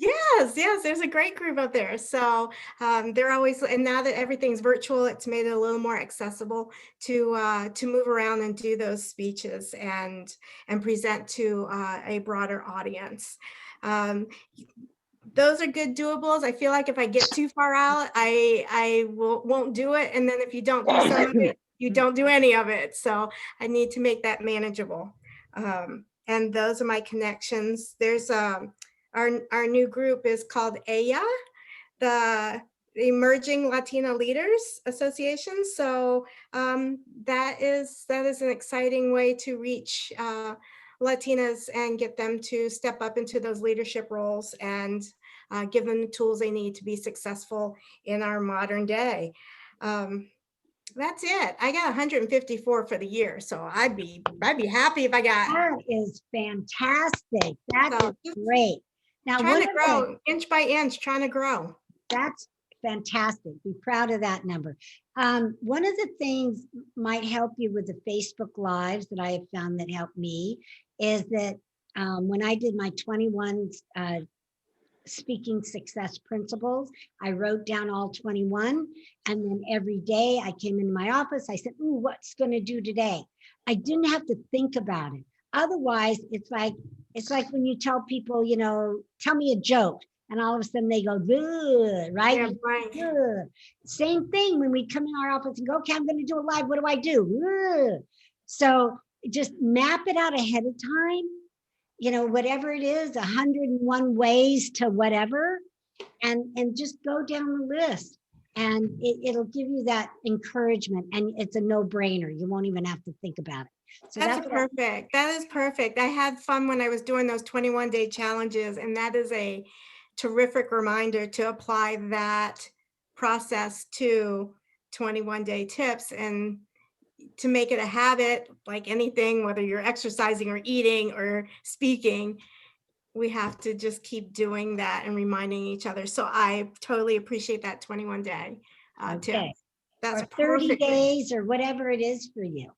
Yes, there's a great group out there. So they're always, and now that everything's virtual, it's made it a little more accessible to move around and do those speeches and present to a broader audience. Those are good doables. I feel like if I get too far out, I won't do it. And then if you don't do some of it, you don't do any of it. So I need to make that manageable. And those are my connections. There's our new group is called EYA, the Emerging Latina Leaders Association. So that is an exciting way to reach Latinas and get them to step up into those leadership roles and give them the tools they need to be successful in our modern day. That's it. I got 154 for the year, so I'd be happy if I got. That is fantastic. That So, is great. Now, trying to grow inch by inch, trying to grow. That's fantastic. Be proud of that number. One of the things might help you with the Facebook Lives that I have found that helped me is that when I did my 21 speaking success principles, I wrote down all 21. And then every day I came into my office, I said, ooh, what's going to do today? I didn't have to think about it. Otherwise, it's like when you tell people, you know, tell me a joke. And all of a sudden they go, good, right? Yeah, right. Good. Same thing when we come in our office and go, okay, I'm going to do a live. What do I do? Good. So just map it out ahead of time. You know, whatever it is, 101 ways to whatever, and just go down the list. And it'll give you that encouragement, and it's a no-brainer. You won't even have to think about it. So that's perfect. That is perfect. I had fun when I was doing those 21-day challenges, and that is a terrific reminder to apply that process to 21-day tips and to make it a habit, like anything, whether you're exercising or eating or speaking, we have to just keep doing that and reminding each other. So I totally appreciate that 21-day tip. That's or 30 days or whatever it is for you.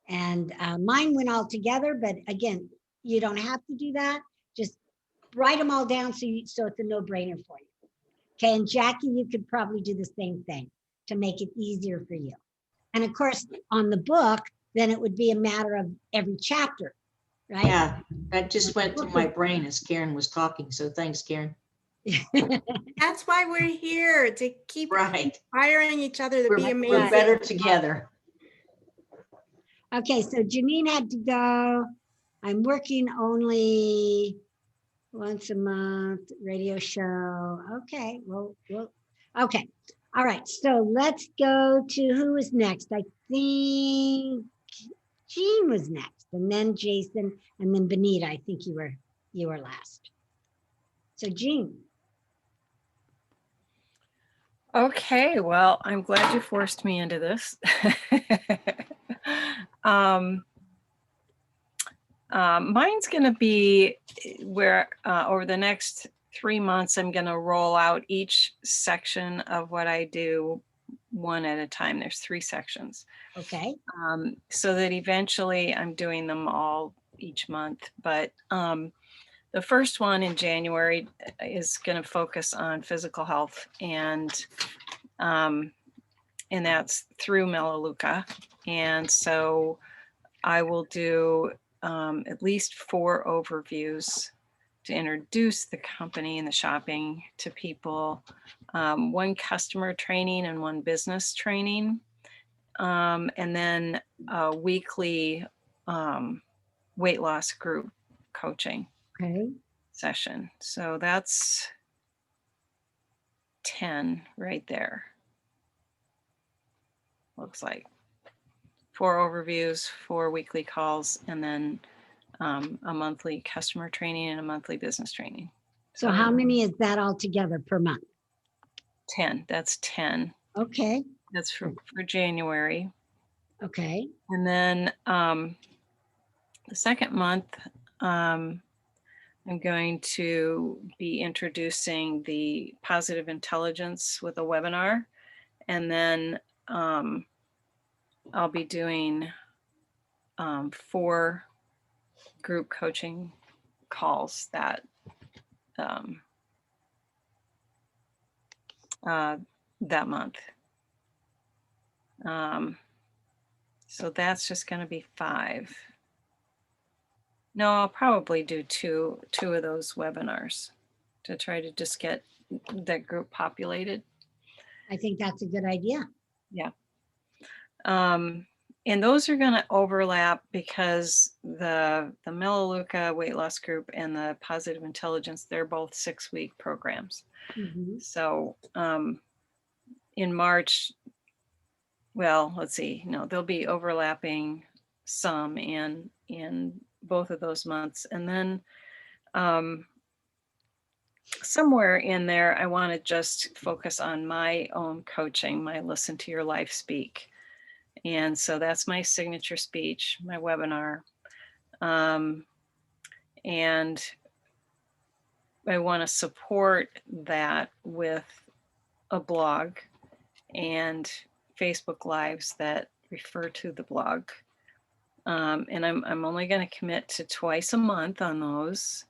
And mine went all together, but again, you don't have to do that. Just write them all down so it's a no-brainer for you. Okay, and Jackie, you could probably do the same thing to make it easier for you. And of course, on the book, then it would be a matter of every chapter, right? Yeah, that just went through my brain as Karen was talking. So thanks, Karen. That's why we're here, to keep inspiring each other to be amazing. We're better together. Okay, so Janine had to go. I'm working only once a month, radio show. Okay, well, okay. All right, so let's go to who is next. I think Jean was next, and then Jason, and then Benita. I think you were last. So Jean. Okay, well, I'm glad you forced me into this. Mine's going to be where over the next 3 months, I'm going to roll out each section of what I do one at a time. There's 3 sections. Okay. So that eventually I'm doing them all each month. But the first one in January is going to focus on physical health, and that's through Melaleuca. And so I will do at least 4 overviews to introduce the company and the shopping to people, 1 customer training and 1 business training, and then a weekly weight loss group coaching. Okay. session. So that's 10 right there. Looks like 4 overviews, 4 weekly calls, and then a monthly customer training and a monthly business training. So how many is that altogether per month? 10. That's 10. Okay, That's for January. okay. And then the second month, I'm going to be introducing the positive intelligence with a webinar. And then I'll be doing 4 group coaching calls that that month. So that's just going to be 5. No, I'll probably do two of those webinars to try to just get that group populated. I think that's a good idea. Yeah. And those are going to overlap because the Melaleuca weight loss group and the positive intelligence, they're both 6-week programs. Mhm. So in March, well, let's see, no, they'll be overlapping some in both of those months. And then somewhere in there, I want to just focus on my own coaching, my Listen to Your Life Speak. And so that's my signature speech, my webinar. And I want to support that with a blog and Facebook Lives that refer to the blog. And I'm only going to commit to twice a month on those.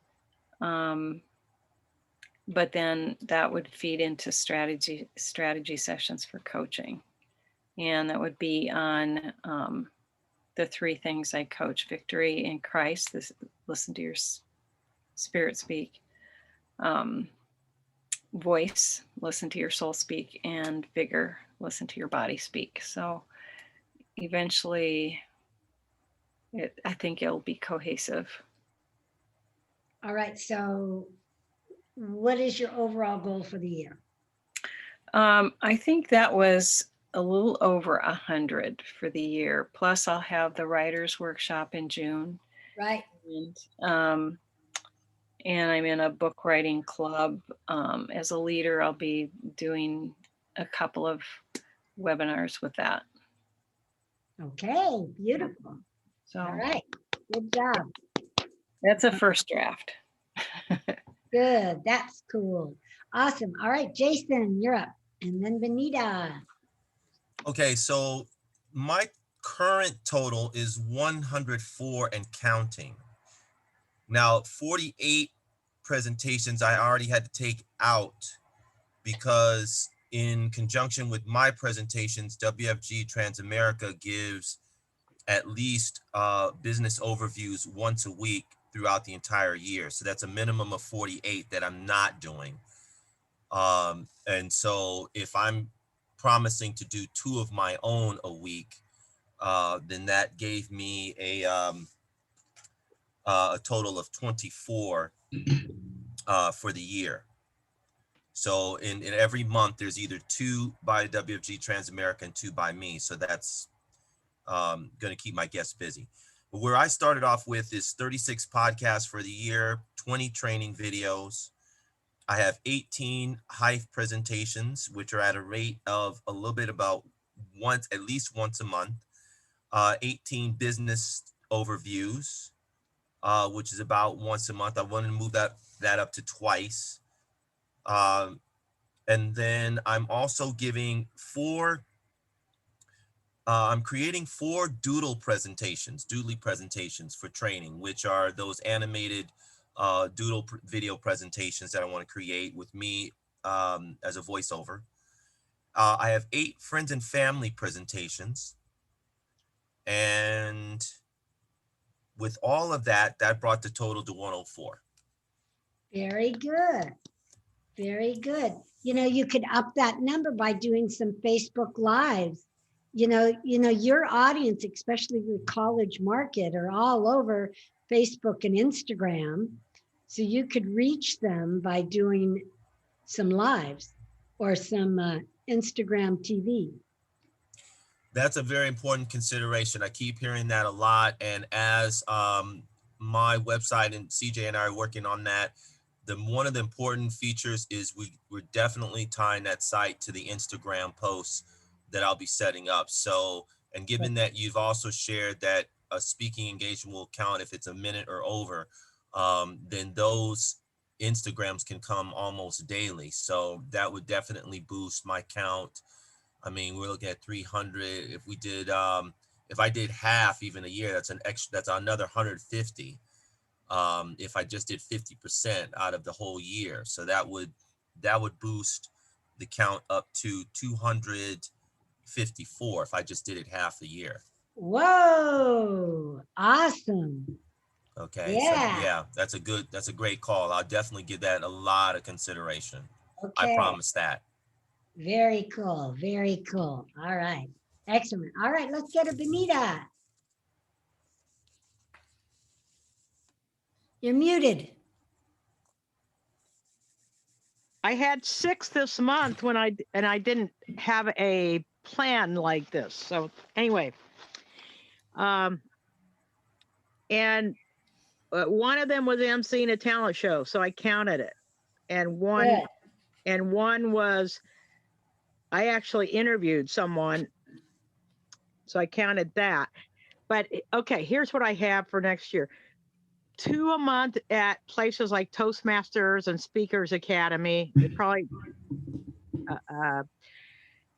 But then that would feed into strategy sessions for coaching. And that would be on the 3 things I coach: victory in Christ, this, listen to your spirit speak, voice, listen to your soul speak, and vigor, listen to your body speak. So eventually, I think it'll be cohesive. All right, so what is your overall goal for the year? I think that was a little over 100 for the year. Plus, I'll have the writers workshop in June. Right. And I'm in a book writing club. As a leader, I'll be doing a couple of webinars with that. Okay, beautiful. So All right, good job. that's a first draft. Good, that's cool. Awesome. All right, Jason, you're up. And then Benita. Okay, so my current total is 104 and counting. Now, 48 presentations I already had to take out because in conjunction with my presentations, WFG Transamerica gives at least business overviews once a week throughout the entire year. So that's a minimum of 48 that I'm not doing. And so if I'm promising to do 2 of my own a week, then that gave me a total of 24 for the year. So in every month, there's either 2 by WFG Transamerica and 2 by me. So that's going to keep my guests busy. But where I started off with is 36 podcasts for the year, 20 training videos. I have 18 Hive presentations, which are at a rate of a little bit about at least once a month. 18 business overviews, which is about once a month. I want to move that up to twice. And then I'm also giving 4, I'm creating 4 doodly presentations for training, which are those animated doodle video presentations that I want to create with me as a voiceover. I have 8 friends and family presentations. And with all of that, that brought the total to 104. Very good. Very good. You know, you could up that number by doing some Facebook Lives. You know, your audience, especially your college market, are all over Facebook and Instagram. So you could reach them by doing some lives or some Instagram TV. That's a very important consideration. I keep hearing that a lot. And as my website and CJ and I are working on that, one of the important features is we're definitely tying that site to the Instagram posts that I'll be setting up. So, and given that you've also shared that a speaking engagement will count if it's a minute or over, then those Instagrams can come almost daily. So that would definitely boost my count. I mean, we're looking at 300. If we did, if I did half even a year, that's an extra, that's another 150. If I just did 50% out of the whole year. So that would boost the count up to 254 if I just did it half a year. Whoa, awesome. Okay. Yeah. So yeah, that's a great call. I'll definitely give that a lot of consideration. Okay. I promise that. Very cool. Very cool. All right. Excellent. All right, let's get a Benita. You're muted. I had 6 this month when I didn't have a plan like this. So anyway, and one of them was emceeing a talent show, so I counted it. And one was I actually interviewed someone, so I counted that. But okay, here's what I have for next year. 2 a month at places like Toastmasters and Speakers Academy. They probably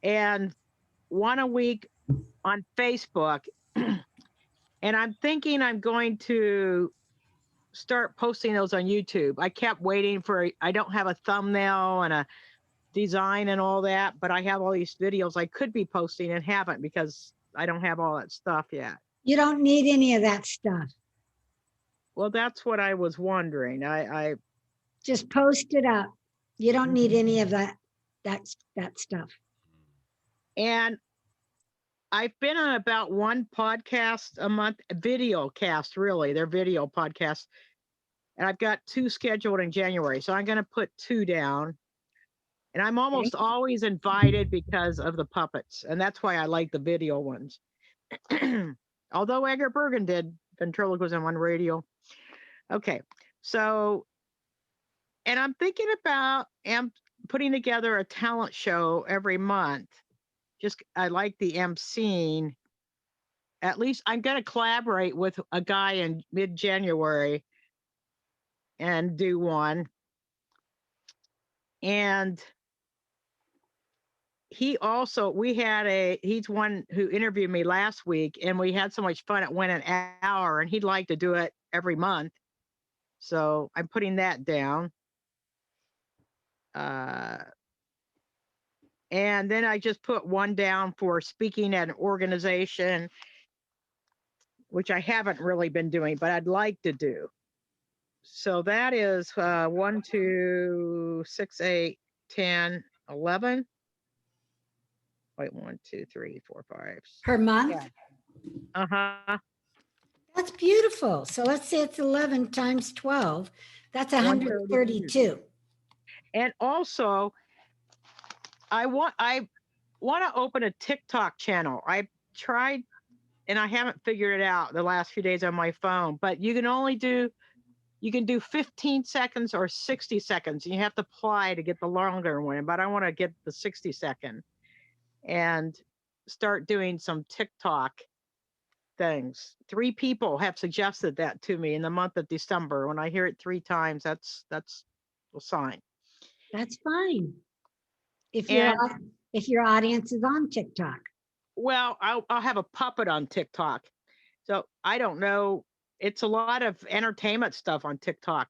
and 1 a week on Facebook. And I'm thinking I'm going to start posting those on YouTube. I kept waiting for, I don't have a thumbnail and a design and all that, but I have all these videos I could be posting and haven't because I don't have all that stuff yet. You don't need any of that stuff. Well, that's what I was wondering. I just post it up. You don't need any of that stuff. And I've been on about 1 podcast a month, video cast, really. They're video podcasts. And I've got 2 scheduled in January. So I'm going to put 2 down. And I'm almost always invited because of the puppets. And that's why I like the video ones. Although Edgar Bergen did ventriloquism on radio. Okay. So, and I'm thinking about putting together a talent show every month. I like the Emceeing. At least I'm going to collaborate with a guy in mid-January and do one. And he's one who interviewed me last week, and we had so much fun. It went an hour, and he'd like to do it every month. So I'm putting that down. And then I just put 1 down for speaking at an organization, which I haven't really been doing, but I'd like to do. So that is 1, 2, 6, 8, 10, 11. Wait, 1, 2, 3, 4, 5. Per month? Yeah. Uh-huh. That's beautiful. So let's say it's 11 times 12. That's 132. And also, I want to open a TikTok channel. I tried and I haven't figured it out the last few days on my phone, but you can do 15 seconds or 60 seconds. You have to apply to get the longer one, but I want to get the 60 second and start doing some TikTok things. 3 people have suggested that to me in the month of December. When I hear it 3 times, that's a sign. That's fine. If your audience is on TikTok. Well, I'll have a puppet on TikTok. So I don't know. It's a lot of entertainment stuff on TikTok.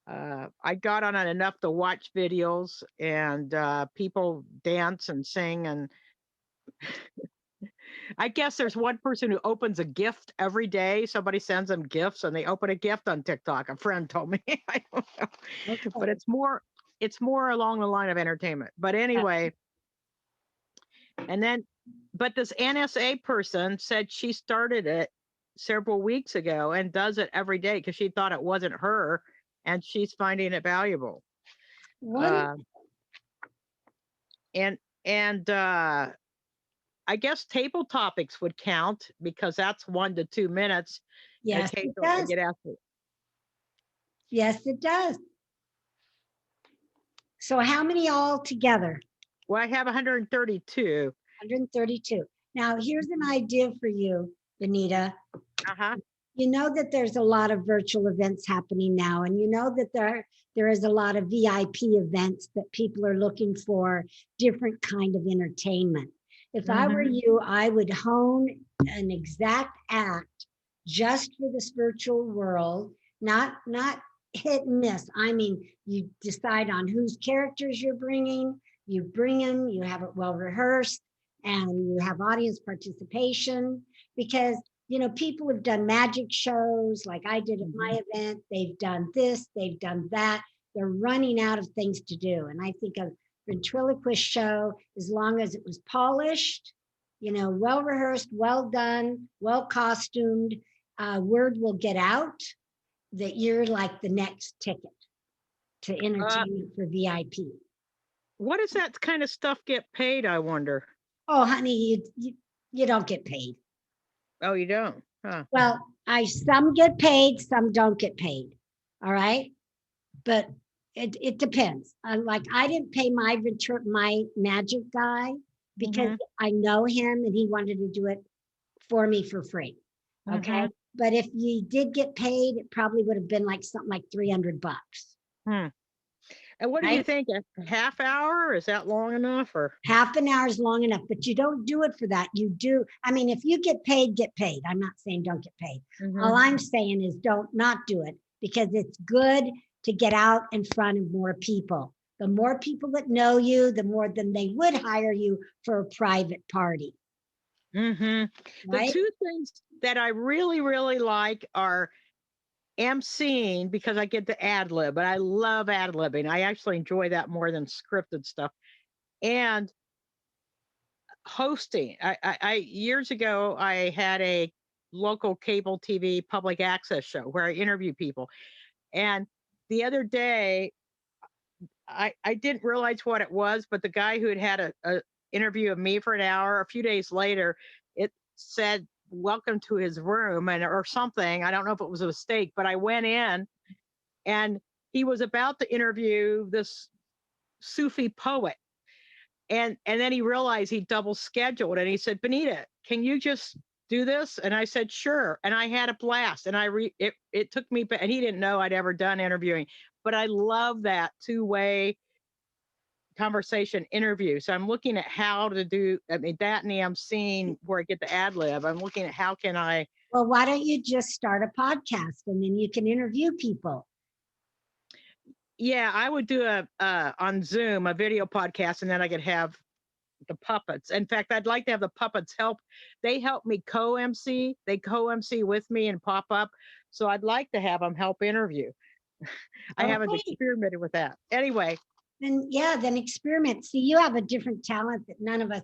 I got on it enough to watch videos and people dance and sing. And I guess there's one person who opens a gift every day. Somebody sends them gifts and they open a gift on TikTok. A friend told me. I don't know. Okay. But it's more along the line of entertainment. But anyway, and then, but this NSA person said she started it several weeks ago and does it every day because she thought it wasn't her, and she's finding it valuable. What? And I guess table topics would count because that's 1 to 2 minutes. Yes, it Occasionally I does. get asked. Yes, it does. So how many all together? Well, I have 132. 132. Now, here's an idea for you, Benita. Uh-huh. You know that there's a lot of virtual events happening now, and you know that there is a lot of VIP events that people are looking for different kind of entertainment. If I were you, I would hone an exact act just for this virtual world, not hit and miss. I mean, you decide on whose characters you're bringing, you bring them, you have it well rehearsed, and you have audience participation, because you know, people have done magic shows like I did at my event. They've done this, they've done that. They're running out of things to do. And I think a ventriloquist show, as long as it was polished, you know, well rehearsed, well done, well costumed, word will get out that you're like the next ticket to entertainment for VIP. What does that kind of stuff get paid, I wonder? Oh, honey, you don't get paid. Oh, you don't? Huh. Well, some get paid, some don't get paid. All right. But it depends. Like I didn't pay my magic guy because I know him and he wanted to do it for me for free. Okay. But if you did get paid, it probably would have been like something like $300. And what do you think? A half hour? Is that long enough? Or half an hour is long enough, but you don't do it for that. You do. I mean, if you get paid, get paid. I'm not saying don't get paid. All I'm saying is don't not do it, because it's good to get out in front of more people. The more people that know you, the more than they would hire you for a private party. The Right? two things that I really, really like are Emceeing, because I get to ad lib, but I love ad libbing. I actually enjoy that more than scripted stuff. And hosting. I years ago, I had a local cable TV public access show where I interview people. And the other day, I didn't realize what it was, but the guy who had a interview of me for an hour, a few days later, it said, "Welcome to his room," or something. I don't know if it was a mistake, but I went in and he was about to interview this Sufi poet. And then he realized he double scheduled, and he said, "Benita, can you just do this?" And I said, "Sure." And I had a blast, and it took me, and he didn't know I'd ever done interviewing, but I love that two-way conversation interview. So I'm looking at how to do, I mean, that and the Emceeing where I get the ad lib. I'm looking at how can I. Well, why don't you just start a podcast and then you can interview people? Yeah, I would do on Zoom, a video podcast, and then I could have the puppets. In fact, I'd like to have the puppets help. They help me co-MC. They co-MC with me and pop up. So I'd like to have them help interview. I haven't experimented with that. Anyway. Then experiment. See, you have a different talent that none of us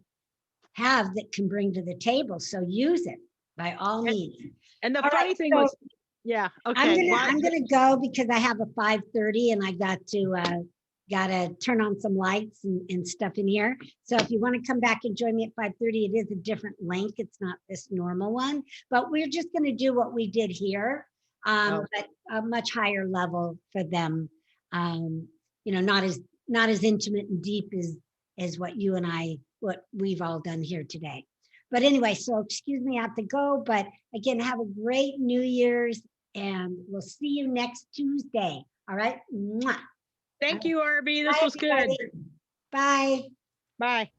have that can bring to the table. So use it by all means. And the funny thing was, yeah, okay. I'm gonna go because I have a 5:30 and I got to turn on some lights and stuff in here. So if you want to come back and join me at 5:30, it is a different link. It's not this normal one, but we're just going to do what we did here, but a much higher level for them. You know, not as intimate and deep as what you and what we've all done here today. But anyway, so excuse me, I have to go. But again, have a great New Year's, and we'll see you next Tuesday. All right. Mwah. Thank you, Arvee. This was good. Bye. Bye.